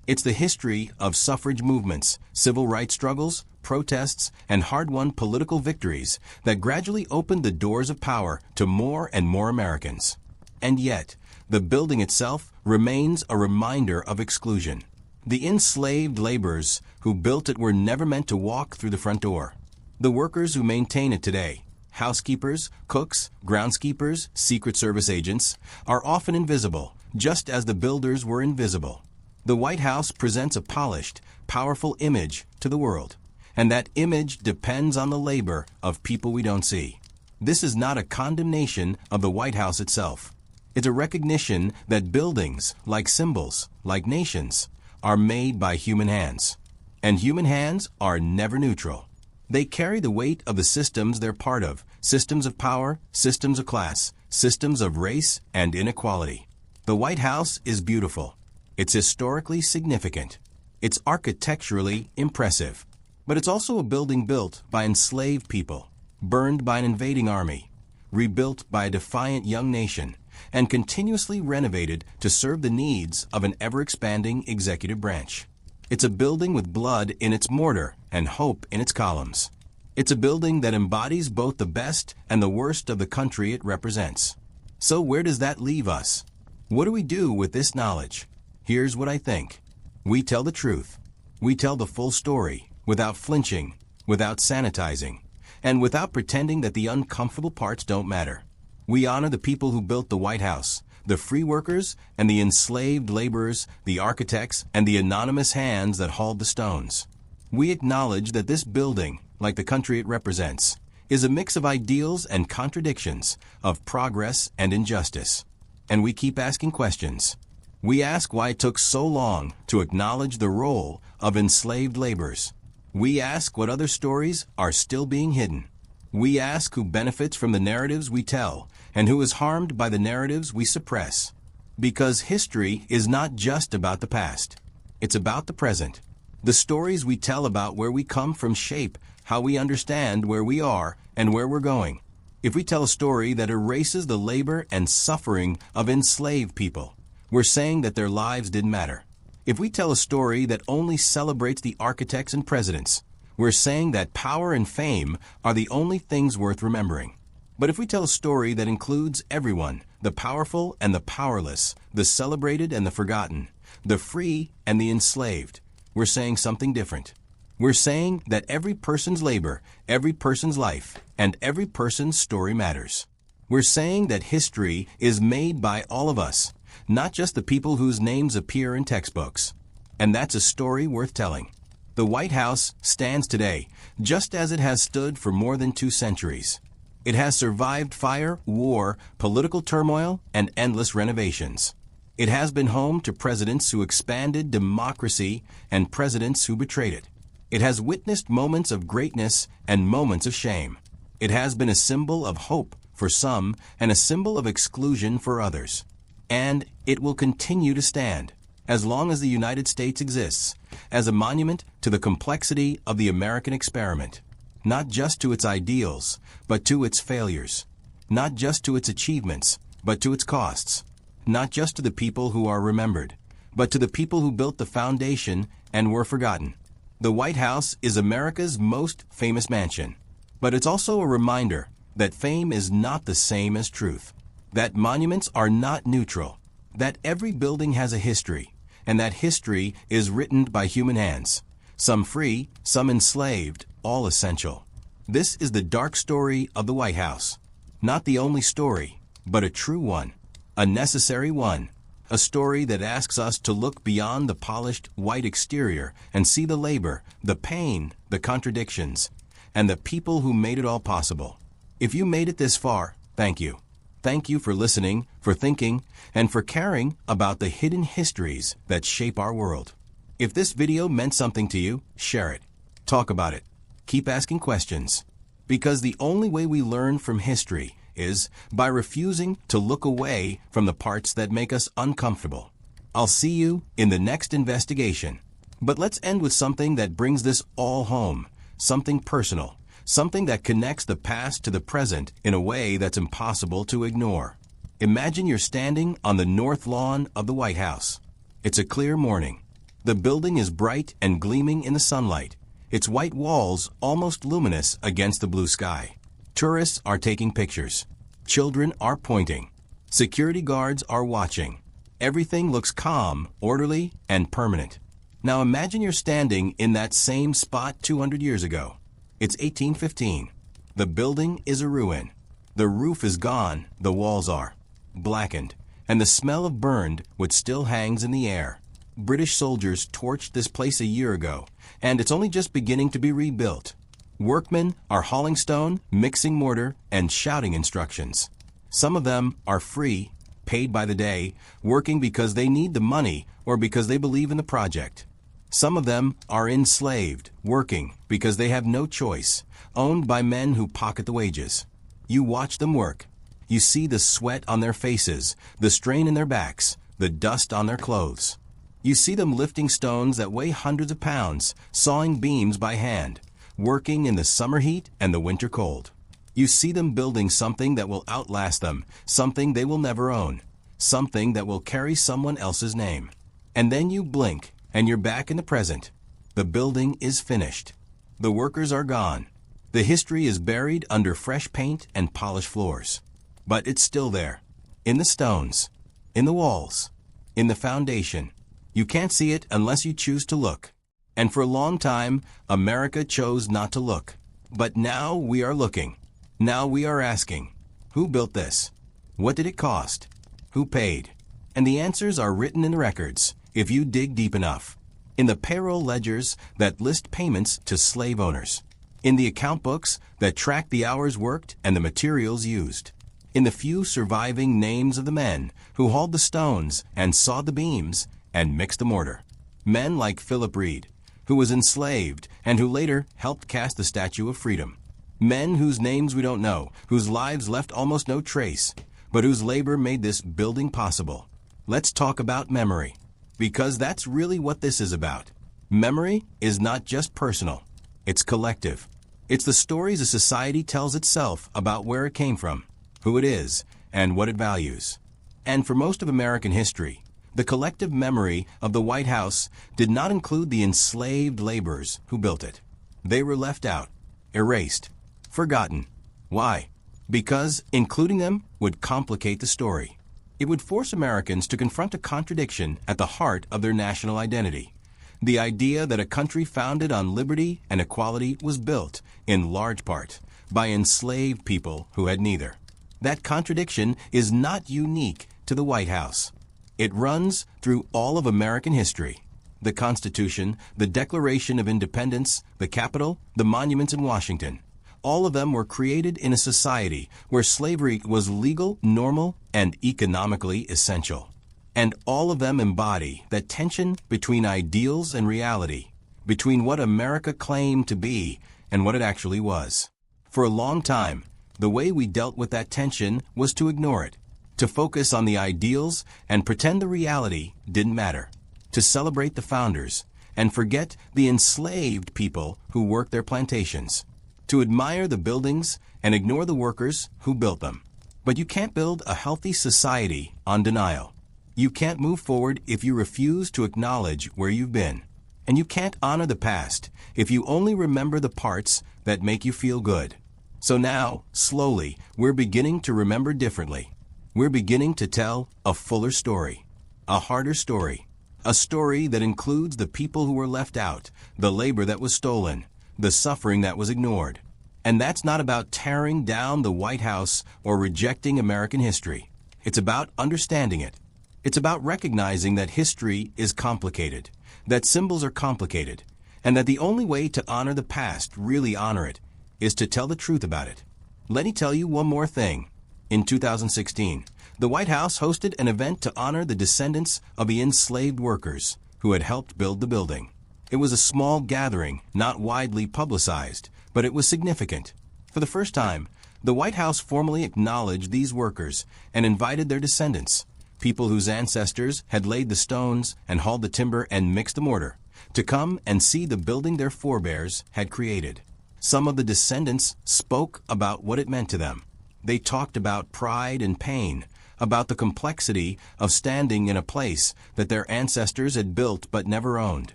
It's the history of suffrage movements, civil rights struggles, protests, and hard-won political victories that gradually opened the doors of power to more and more Americans. And yet, the building itself remains a reminder of exclusion. The enslaved laborers who built it were never meant to walk through the front door. The workers who maintain it today, housekeepers, cooks, groundskeepers, Secret Service agents, are often invisible, just as the builders were invisible. The White House presents a polished, powerful image to the world, and that image depends on the labor of people we don't see. This is not a condemnation of the White House itself. It's a recognition that buildings, like symbols, like nations, are made by human hands. And human hands are never neutral. They carry the weight of the systems they're part of, systems of power, systems of class, systems of race and inequality. The White House is beautiful. It's historically significant. It's architecturally impressive. But it's also a building built by enslaved people, burned by an invading army, rebuilt by a defiant young nation, and continuously renovated to serve the needs of an ever-expanding executive branch. It's a building with blood in its mortar and hope in its columns. It's a building that embodies both the best and the worst of the country it represents. So where does that leave us? What do we do with this knowledge? Here's what I think. We tell the truth. We tell the full story, without flinching, without sanitizing, and without pretending that the uncomfortable parts don't matter. We honor the people who built the White House, the free workers and the enslaved laborers, the architects, and the anonymous hands that hauled the stones. We acknowledge that this building, like the country it represents, is a mix of ideals and contradictions, of progress and injustice. And we keep asking questions. We ask why it took so long to acknowledge the role of enslaved laborers. We ask what other stories are still being hidden. We ask who benefits from the narratives we tell and who is harmed by the narratives we suppress. Because history is not just about the past. It's about the present. The stories we tell about where we come from shape how we understand where we are and where we're going. If we tell a story that erases the labor and suffering of enslaved people, we're saying that their lives didn't matter. If we tell a story that only celebrates the architects and presidents, we're saying that power and fame are the only things worth remembering. But if we tell a story that includes everyone, the powerful and the powerless, the celebrated and the forgotten, the free and the enslaved, we're saying something different. We're saying that every person's labor, every person's life, and every person's story matters. We're saying that history is made by all of us, not just the people whose names appear in textbooks. And that's a story worth telling. The White House stands today, just as it has stood for more than 2 centuries. It has survived fire, war, political turmoil, and endless renovations. It has been home to presidents who expanded democracy and presidents who betrayed it. It has witnessed moments of greatness and moments of shame. It has been a symbol of hope for some and a symbol of exclusion for others. And it will continue to stand, as long as the United States exists, as a monument to the complexity of the American experiment. Not just to its ideals, but to its failures. Not just to its achievements, but to its costs. Not just to the people who are remembered, but to the people who built the foundation and were forgotten. The White House is America's most famous mansion. But it's also a reminder that fame is not the same as truth. That monuments are not neutral. That every building has a history, and that history is written by human hands. Some free, some enslaved, all essential. This is the dark story of the White House. Not the only story, but a true one. A necessary one. A story that asks us to look beyond the polished white exterior and see the labor, the pain, the contradictions, and the people who made it all possible. If you made it this far, thank you. Thank you for listening, for thinking, and for caring about the hidden histories that shape our world. If this video meant something to you, share it. Talk about it. Keep asking questions. Because the only way we learn from history is by refusing to look away from the parts that make us uncomfortable. I'll see you in the next investigation. But let's end with something that brings this all home. Something personal. Something that connects the past to the present in a way that's impossible to ignore. Imagine you're standing on the north lawn of the White House. It's a clear morning. The building is bright and gleaming in the sunlight, its white walls almost luminous against the blue sky. Tourists are taking pictures. Children are pointing. Security guards are watching. Everything looks calm, orderly, and permanent. Now imagine you're standing in that same spot 200 years ago. It's 1815. The building is a ruin. The roof is gone, the walls are blackened, and the smell of burned wood still hangs in the air. British soldiers torched this place a year ago, and it's only just beginning to be rebuilt. Workmen are hauling stone, mixing mortar, and shouting instructions. Some of them are free, paid by the day, working because they need the money or because they believe in the project. Some of them are enslaved, working because they have no choice, owned by men who pocket the wages. You watch them work. You see the sweat on their faces, the strain in their backs, the dust on their clothes. You see them lifting stones that weigh hundreds of pounds, sawing beams by hand, working in the summer heat and the winter cold. You see them building something that will outlast them, something they will never own, something that will carry someone else's name. And then you blink, and you're back in the present. The building is finished. The workers are gone. The history is buried under fresh paint and polished floors. But it's still there. In the stones. In the walls. In the foundation. You can't see it unless you choose to look. And for a long time, America chose not to look. But now we are looking. Now we are asking, who built this? What did it cost? Who paid? And the answers are written in the records, if you dig deep enough. In the payroll ledgers that list payments to slave owners. In the account books that track the hours worked and the materials used. In the few surviving names of the men who hauled the stones and sawed the beams and mixed the mortar. Men like Philip Reed, who was enslaved and who later helped cast the Statue of Freedom. Men whose names we don't know, whose lives left almost no trace, but whose labor made this building possible. Let's talk about memory, because that's really what this is about. Memory is not just personal, it's collective. It's the stories a society tells itself about where it came from, who it is, and what it values. And for most of American history, the collective memory of the White House did not include the enslaved laborers who built it. They were left out, erased, forgotten. Why? Because including them would complicate the story. It would force Americans to confront a contradiction at the heart of their national identity. The idea that a country founded on liberty and equality was built, in large part, by enslaved people who had neither. That contradiction is not unique to the White House. It runs through all of American history. The Constitution, the Declaration of Independence, the Capitol, the monuments in Washington. All of them were created in a society where slavery was legal, normal, and economically essential. And all of them embody that tension between ideals and reality, between what America claimed to be and what it actually was. For a long time, the way we dealt with that tension was to ignore it, to focus on the ideals and pretend the reality didn't matter, to celebrate the founders and forget the enslaved people who worked their plantations, to admire the buildings and ignore the workers who built them. But you can't build a healthy society on denial. You can't move forward if you refuse to acknowledge where you've been. And you can't honor the past if you only remember the parts that make you feel good. So now, slowly, we're beginning to remember differently. We're beginning to tell a fuller story, a harder story, a story that includes the people who were left out, the labor that was stolen, the suffering that was ignored. And that's not about tearing down the White House or rejecting American history. It's about understanding it. It's about recognizing that history is complicated, that symbols are complicated, and that the only way to honor the past, really honor it, is to tell the truth about it. Let me tell you one more thing. In 2016, the White House hosted an event to honor the descendants of the enslaved workers who had helped build the building. It was a small gathering, not widely publicized, but it was significant. For the first time, the White House formally acknowledged these workers and invited their descendants, people whose ancestors had laid the stones and hauled the timber and mixed the mortar, to come and see the building their forebears had created. Some of the descendants spoke about what it meant to them. They talked about pride and pain, about the complexity of standing in a place that their ancestors had built but never owned,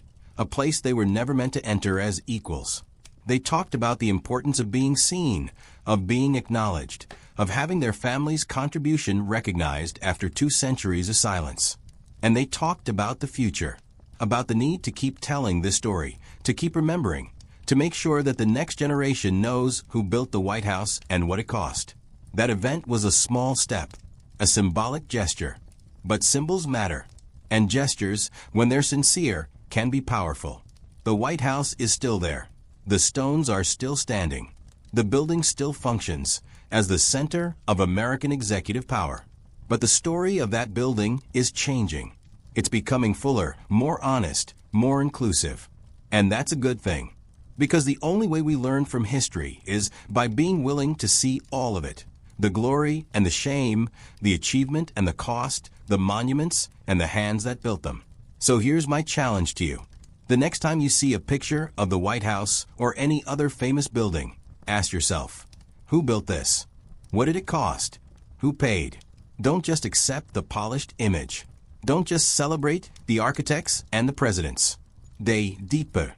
a place they were never meant to enter as equals. They talked about the importance of being seen, of being acknowledged, of having their family's contribution recognized after 2 centuries of silence. And they talked about the future, about the need to keep telling this story, to keep remembering, to make sure that the next generation knows who built the White House and what it cost. That event was a small step, a symbolic gesture. But symbols matter, and gestures, when they're sincere, can be powerful. The White House is still there. The stones are still standing. The building still functions as the center of American executive power. But the story of that building is changing. It's becoming fuller, more honest, more inclusive. And that's a good thing. Because the only way we learn from history is by being willing to see all of it. The glory and the shame, the achievement and the cost, the monuments and the hands that built them. So here's my challenge to you. The next time you see a picture of the White House or any other famous building, ask yourself, who built this? What did it cost? Who paid? Don't just accept the polished image. Don't just celebrate the architects and the presidents. Dig deeper.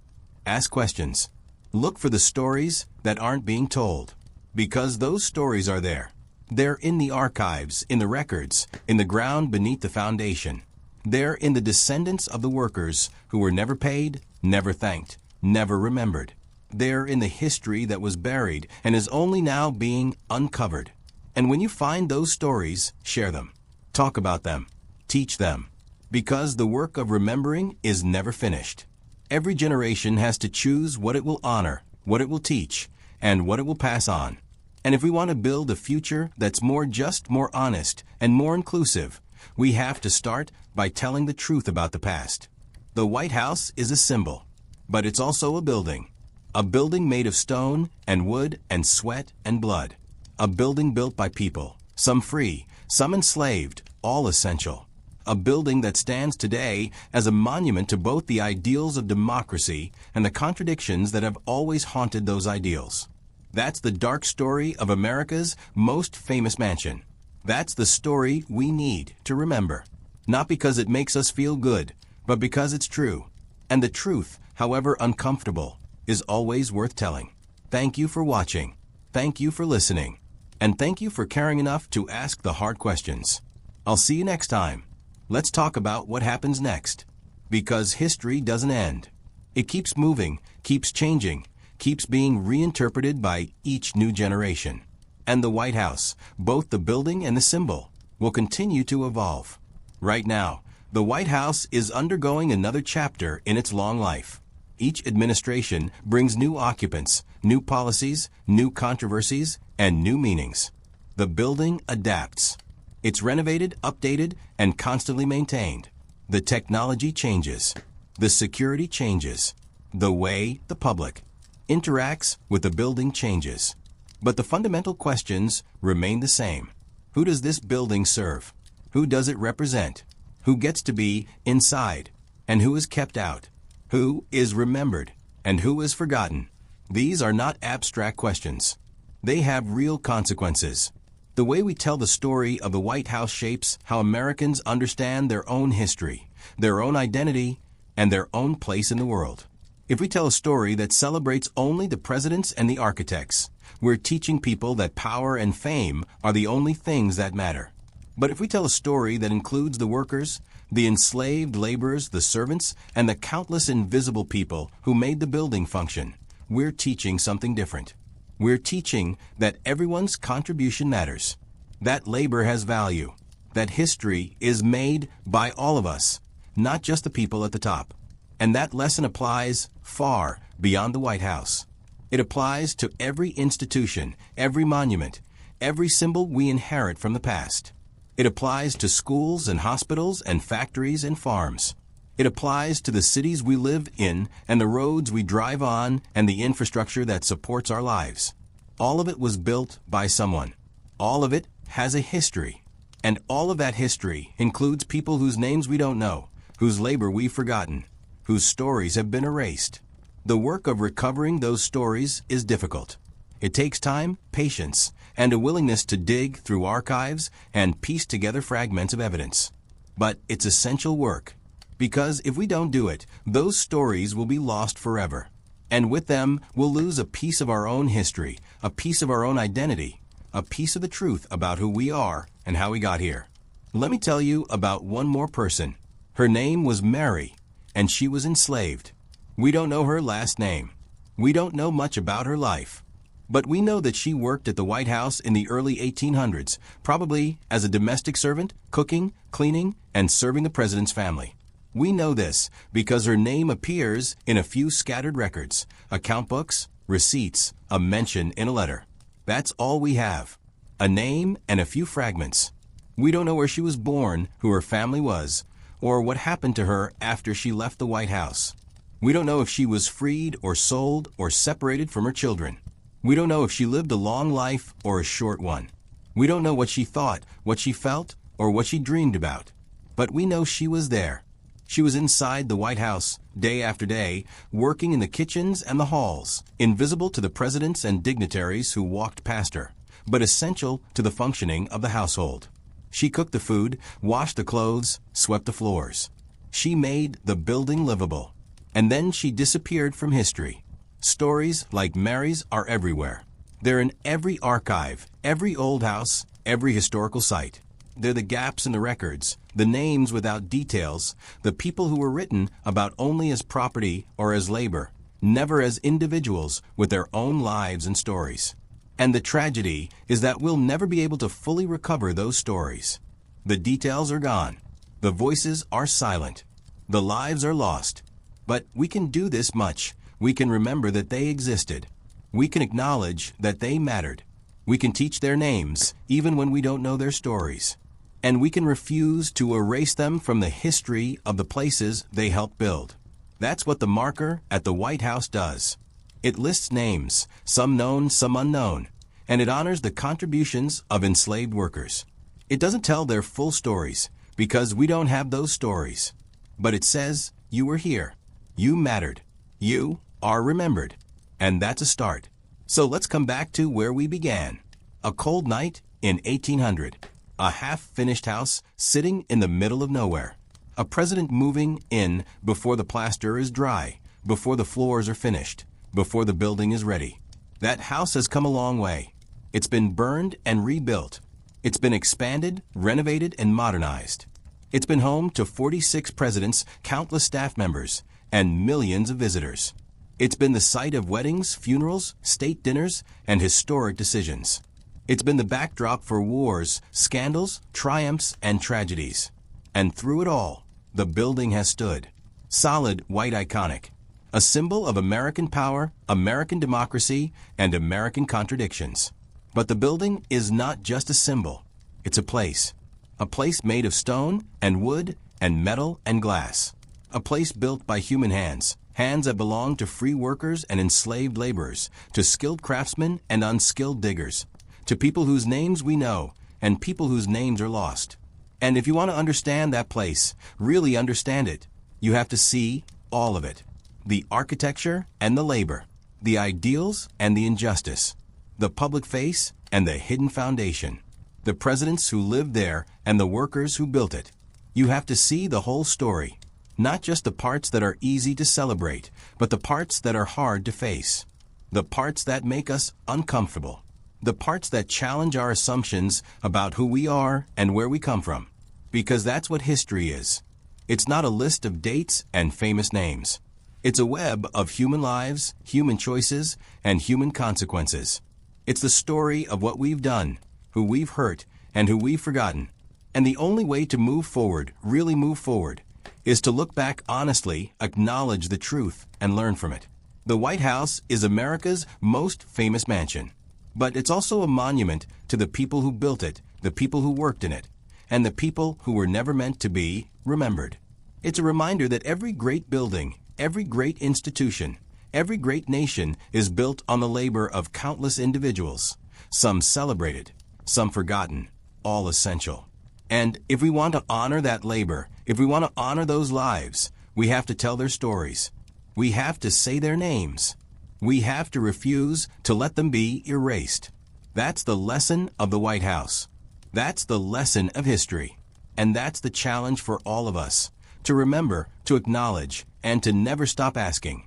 Ask questions. Look for the stories that aren't being told. Because those stories are there. They're in the archives, in the records, in the ground beneath the foundation. They're in the descendants of the workers who were never paid, never thanked, never remembered. They're in the history that was buried and is only now being uncovered. And when you find those stories, share them. Talk about them. Teach them. Because the work of remembering is never finished. Every generation has to choose what it will honor, what it will teach, and what it will pass on. And if we want to build a future that's more just, more honest, and more inclusive, we have to start by telling the truth about the past. The White House is a symbol, but it's also a building made of stone and wood and sweat and blood. A building built by people, some free, some enslaved, all essential. a building that stands today as a monument to both the ideals of democracy and the contradictions that have always haunted those ideals. That's the dark story of America's most famous mansion. That's the story we need to remember. Not because it makes us feel good, but because it's true. And the truth, however uncomfortable, is always worth telling. Thank you for watching. Thank you for listening. And thank you for caring enough to ask the hard questions. I'll see you next time. Let's talk about what happens next. Because history doesn't end. It keeps moving, keeps changing, keeps being reinterpreted by each new generation. And the White House, both the building and the symbol, will continue to evolve. Right now, the White House is undergoing another chapter in its long life. Each administration brings new occupants, new policies, new controversies, and new meanings. The building adapts. It's renovated, updated, and constantly maintained. The technology changes. The security changes. The way the public interacts with the building changes. But the fundamental questions remain the same. Who does this building serve? Who does it represent? Who gets to be inside? And who is kept out? Who is remembered? And who is forgotten? These are not abstract questions. They have real consequences. The way we tell the story of the White House shapes how Americans understand their own history, their own identity, and their own place in the world. If we tell a story that celebrates only the presidents and the architects, we're teaching people that power and fame are the only things that matter. But if we tell a story that includes the workers, the enslaved laborers, the servants, and the countless invisible people who made the building function, we're teaching something different. We're teaching that everyone's contribution matters, that labor has value, that history is made by all of us, not just the people at the top. And that lesson applies far beyond the White House. It applies to every institution, every monument, every symbol we inherit from the past. It applies to schools and hospitals and factories and farms. It applies to the cities we live in and the roads we drive on and the infrastructure that supports our lives. All of it was built by someone. All of it has a history. And all of that history includes people whose names we don't know, whose labor we've forgotten, whose stories have been erased. The work of recovering those stories is difficult. It takes time, patience, and a willingness to dig through archives and piece together fragments of evidence. But it's essential work, because if we don't do it, those stories will be lost forever. And with them, we'll lose a piece of our own history, a piece of our own identity, a piece of the truth about who we are and how we got here. Let me tell you about one more person. Her name was Mary, and she was enslaved. We don't know her last name. We don't know much about her life. But we know that she worked at the White House in the early 1800s, probably as a domestic servant, cooking, cleaning, and serving the president's family. We know this because her name appears in a few scattered records, account books, receipts, a mention in a letter. That's all we have. A name and a few fragments. We don't know where she was born, who her family was, or what happened to her after she left the White House. We don't know if she was freed or sold or separated from her children. We don't know if she lived a long life or a short one. We don't know what she thought, what she felt, or what she dreamed about. But we know she was there. She was inside the White House, day after day, working in the kitchens and the halls, invisible to the presidents and dignitaries who walked past her, but essential to the functioning of the household. She cooked the food, washed the clothes, swept the floors. She made the building livable. And then she disappeared from history. Stories like Mary's are everywhere. They're in every archive, every old house, every historical site. They're the gaps in the records, the names without details, the people who were written about only as property or as labor, never as individuals with their own lives and stories. And the tragedy is that we'll never be able to fully recover those stories. The details are gone. The voices are silent. The lives are lost. But we can do this much. We can remember that they existed. We can acknowledge that they mattered. We can teach their names, even when we don't know their stories. And we can refuse to erase them from the history of the places they helped build. That's what the marker at the White House does. It lists names, some known, some unknown, and it honors the contributions of enslaved workers. It doesn't tell their full stories, because we don't have those stories. But it says you were here. You mattered. You are remembered. And that's a start. So let's come back to where we began. A cold night in 1800. A half-finished house sitting in the middle of nowhere. A president moving in before the plaster is dry, before the floors are finished, before the building is ready. That house has come a long way. It's been burned and rebuilt. It's been expanded, renovated, and modernized. It's been home to 46 presidents, countless staff members, and millions of visitors. It's been the site of weddings, funerals, state dinners, and historic decisions. It's been the backdrop for wars, scandals, triumphs, and tragedies. And through it all, the building has stood. Solid, white, iconic. A symbol of American power, American democracy, and American contradictions. But the building is not just a symbol. It's a place. A place made of stone and wood and metal and glass. A place built by human hands. Hands that belong to free workers and enslaved laborers, to skilled craftsmen and unskilled diggers, to people whose names we know and people whose names are lost. And if you want to understand that place, really understand it, you have to see all of it. The architecture and the labor, the ideals and the injustice, the public face and the hidden foundation, the presidents who lived there and the workers who built it. You have to see the whole story, not just the parts that are easy to celebrate, but the parts that are hard to face, the parts that make us uncomfortable, the parts that challenge our assumptions about who we are and where we come from. Because that's what history is. It's not a list of dates and famous names. It's a web of human lives, human choices, and human consequences. It's the story of what we've done, who we've hurt, and who we've forgotten. And the only way to move forward, really move forward, is to look back honestly, acknowledge the truth, and learn from it. The White House is America's most famous mansion. But it's also a monument to the people who built it, the people who worked in it, and the people who were never meant to be remembered. It's a reminder that every great building, every great institution, every great nation is built on the labor of countless individuals, some celebrated, some forgotten, all essential. And if we want to honor that labor, if we want to honor those lives, we have to tell their stories. We have to say their names. We have to refuse to let them be erased. That's the lesson of the White House. That's the lesson of history. And that's the challenge for all of us, to remember, to acknowledge, and to never stop asking.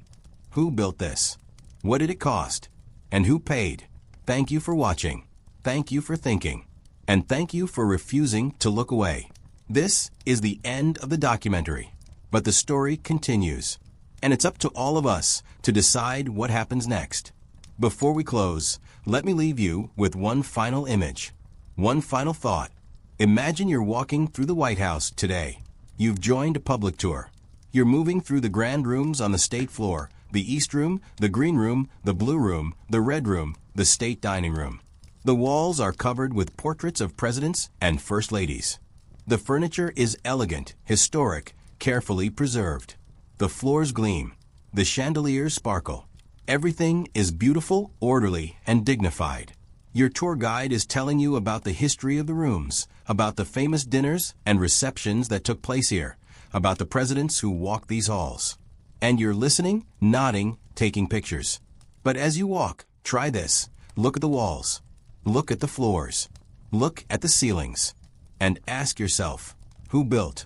Who built this? What did it cost? And who paid? Thank you for watching. Thank you for thinking. And thank you for refusing to look away. This is the end of the documentary, but the story continues. And it's up to all of us to decide what happens next. Before we close, let me leave you with one final image, one final thought. Imagine you're walking through the White House today. You've joined a public tour. You're moving through the grand rooms on the state floor, the East Room, the Green Room, the Blue Room, the Red Room, the State Dining Room. The walls are covered with portraits of presidents and first ladies. The furniture is elegant, historic, carefully preserved. The floors gleam. The chandeliers sparkle. Everything is beautiful, orderly, and dignified. Your tour guide is telling you about the history of the rooms, about the famous dinners and receptions that took place here, about the presidents who walked these halls. And you're listening, nodding, taking pictures. But as you walk, try this. Look at the walls. Look at the floors. Look at the ceilings. And ask yourself, who built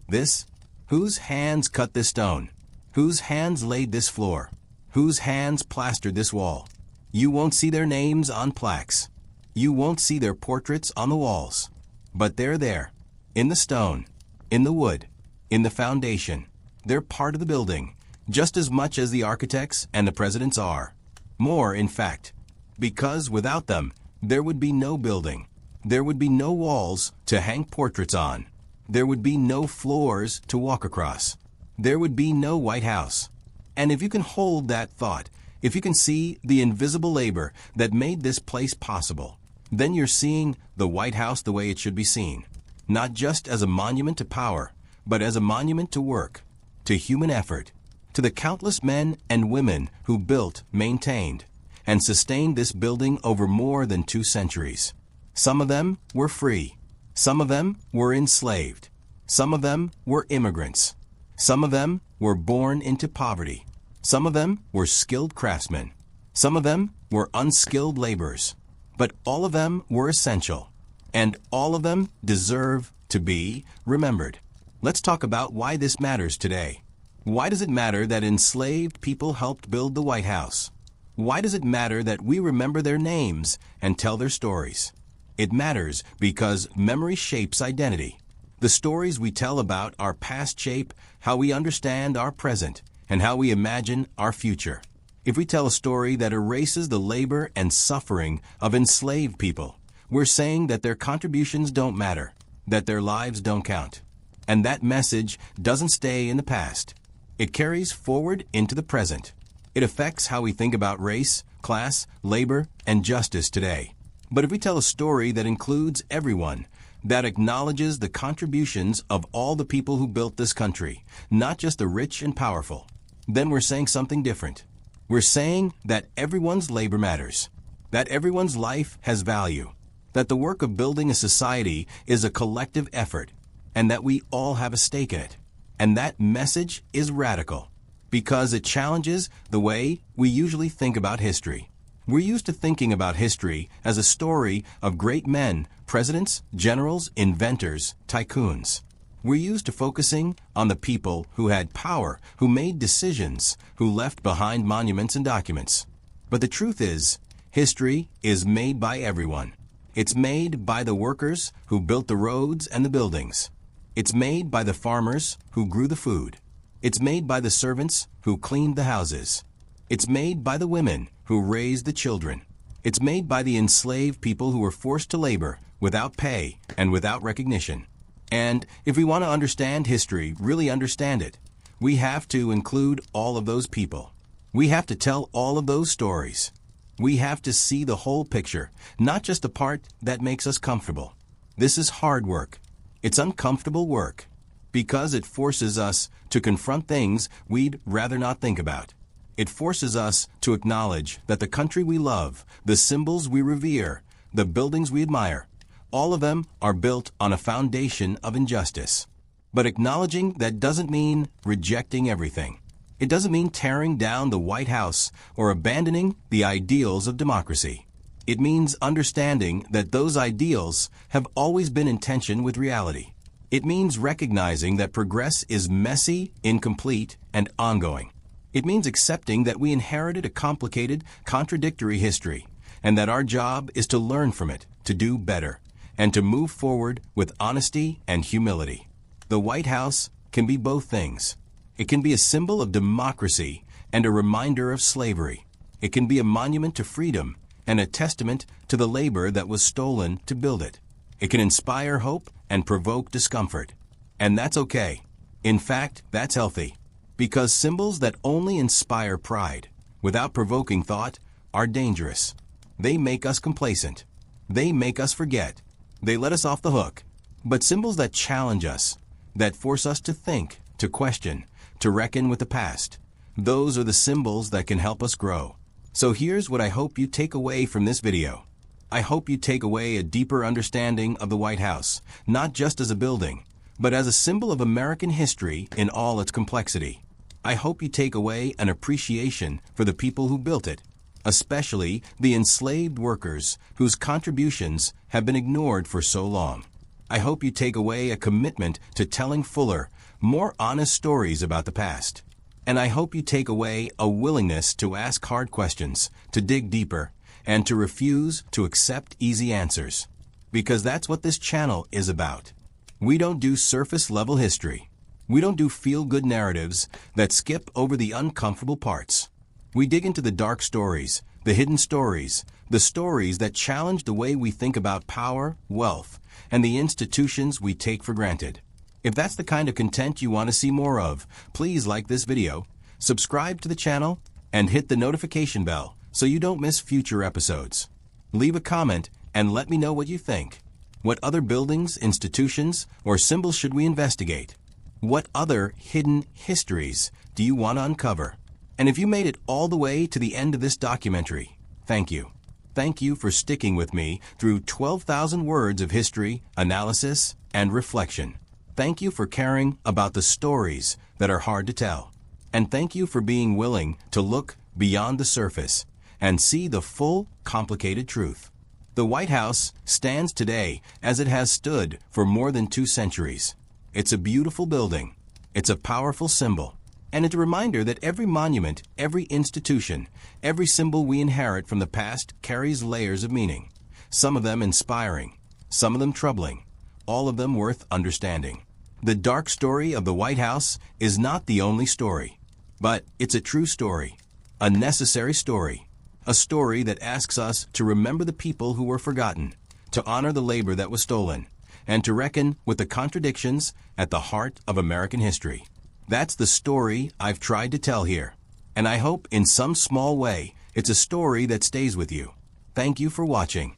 this? Whose hands cut this stone? Whose hands laid this floor? Whose hands plastered this wall? You won't see their names on plaques. You won't see their portraits on the walls. But they're there, in the stone, in the wood, in the foundation. They're part of the building, just as much as the architects and the presidents are. More, in fact, because without them, there would be no building. There would be no walls to hang portraits on. There would be no floors to walk across. There would be no White House. And if you can hold that thought, if you can see the invisible labor that made this place possible, then you're seeing the White House the way it should be seen. Not just as a monument to power, but as a monument to work, to human effort, to the countless men and women who built, maintained, and sustained this building over more than 2 centuries. Some of them were free. Some of them were enslaved. Some of them were immigrants. Some of them were born into poverty. Some of them were skilled craftsmen. Some of them were unskilled laborers. But all of them were essential. And all of them deserve to be remembered. Let's talk about why this matters today. Why does it matter that enslaved people helped build the White House? Why does it matter that we remember their names and tell their stories? It matters because memory shapes identity. The stories we tell about our past shape how we understand our present and how we imagine our future. If we tell a story that erases the labor and suffering of enslaved people, we're saying that their contributions don't matter, that their lives don't count. And that message doesn't stay in the past. It carries forward into the present. It affects how we think about race, class, labor, and justice today. But if we tell a story that includes everyone, that acknowledges the contributions of all the people who built this country, not just the rich and powerful, then we're saying something different. We're saying that everyone's labor matters, that everyone's life has value, that the work of building a society is a collective effort, and that we all have a stake in it. And that message is radical, because it challenges the way we usually think about history. We're used to thinking about history as a story of great men, presidents, generals, inventors, tycoons. We're used to focusing on the people who had power, who made decisions, who left behind monuments and documents. But the truth is, history is made by everyone. It's made by the workers who built the roads and the buildings. It's made by the farmers who grew the food. It's made by the servants who cleaned the houses. It's made by the women who raised the children. It's made by the enslaved people who were forced to labor without pay and without recognition. And if we want to understand history, really understand it, we have to include all of those people. We have to tell all of those stories. We have to see the whole picture, not just the part that makes us comfortable. This is hard work. It's uncomfortable work because it forces us to confront things we'd rather not think about. It forces us to acknowledge that the country we love, the symbols we revere, the buildings we admire, all of them are built on a foundation of injustice. But acknowledging that doesn't mean rejecting everything. It doesn't mean tearing down the White House or abandoning the ideals of democracy. It means understanding that those ideals have always been in tension with reality. It means recognizing that progress is messy, incomplete, and ongoing. It means accepting that we inherited a complicated, contradictory history, and that our job is to learn from it, to do better, and to move forward with honesty and humility. The White House can be both things. It can be a symbol of democracy and a reminder of slavery. It can be a monument to freedom and a testament to the labor that was stolen to build it. It can inspire hope and provoke discomfort. And that's okay. In fact, that's healthy. Because symbols that only inspire pride, without provoking thought, are dangerous. They make us complacent. They make us forget. They let us off the hook. But symbols that challenge us, that force us to think, to question, to reckon with the past, those are the symbols that can help us grow. So here's what I hope you take away from this video. I hope you take away a deeper understanding of the White House, not just as a building, but as a symbol of American history in all its complexity. I hope you take away an appreciation for the people who built it, especially the enslaved workers whose contributions have been ignored for so long. I hope you take away a commitment to telling fuller, more honest stories about the past. And I hope you take away a willingness to ask hard questions, to dig deeper, and to refuse to accept easy answers. Because that's what this channel is about. We don't do surface-level history. We don't do feel-good narratives that skip over the uncomfortable parts. We dig into the dark stories, the hidden stories, the stories that challenge the way we think about power, wealth, and the institutions we take for granted. If that's the kind of content you want to see more of, please like this video, subscribe to the channel, and hit the notification bell so you don't miss future episodes. Leave a comment and let me know what you think. What other buildings, institutions, or symbols should we investigate? What other hidden histories do you want to uncover? And if you made it all the way to the end of this documentary, thank you. Thank you for sticking with me through 12,000 words of history, analysis, and reflection. Thank you for caring about the stories that are hard to tell. And thank you for being willing to look beyond the surface and see the full, complicated truth. The White House stands today as it has stood for more than 2 centuries. It's a beautiful building. It's a powerful symbol. And it's a reminder that every monument, every institution, every symbol we inherit from the past carries layers of meaning. Some of them inspiring, some of them troubling, all of them worth understanding. The dark story of the White House is not the only story, but it's a true story, a necessary story, a story that asks us to remember the people who were forgotten, to honor the labor that was stolen, and to reckon with the contradictions at the heart of American history. That's the story I've tried to tell here, and I hope in some small way it's a story that stays with you. Thank you for watching.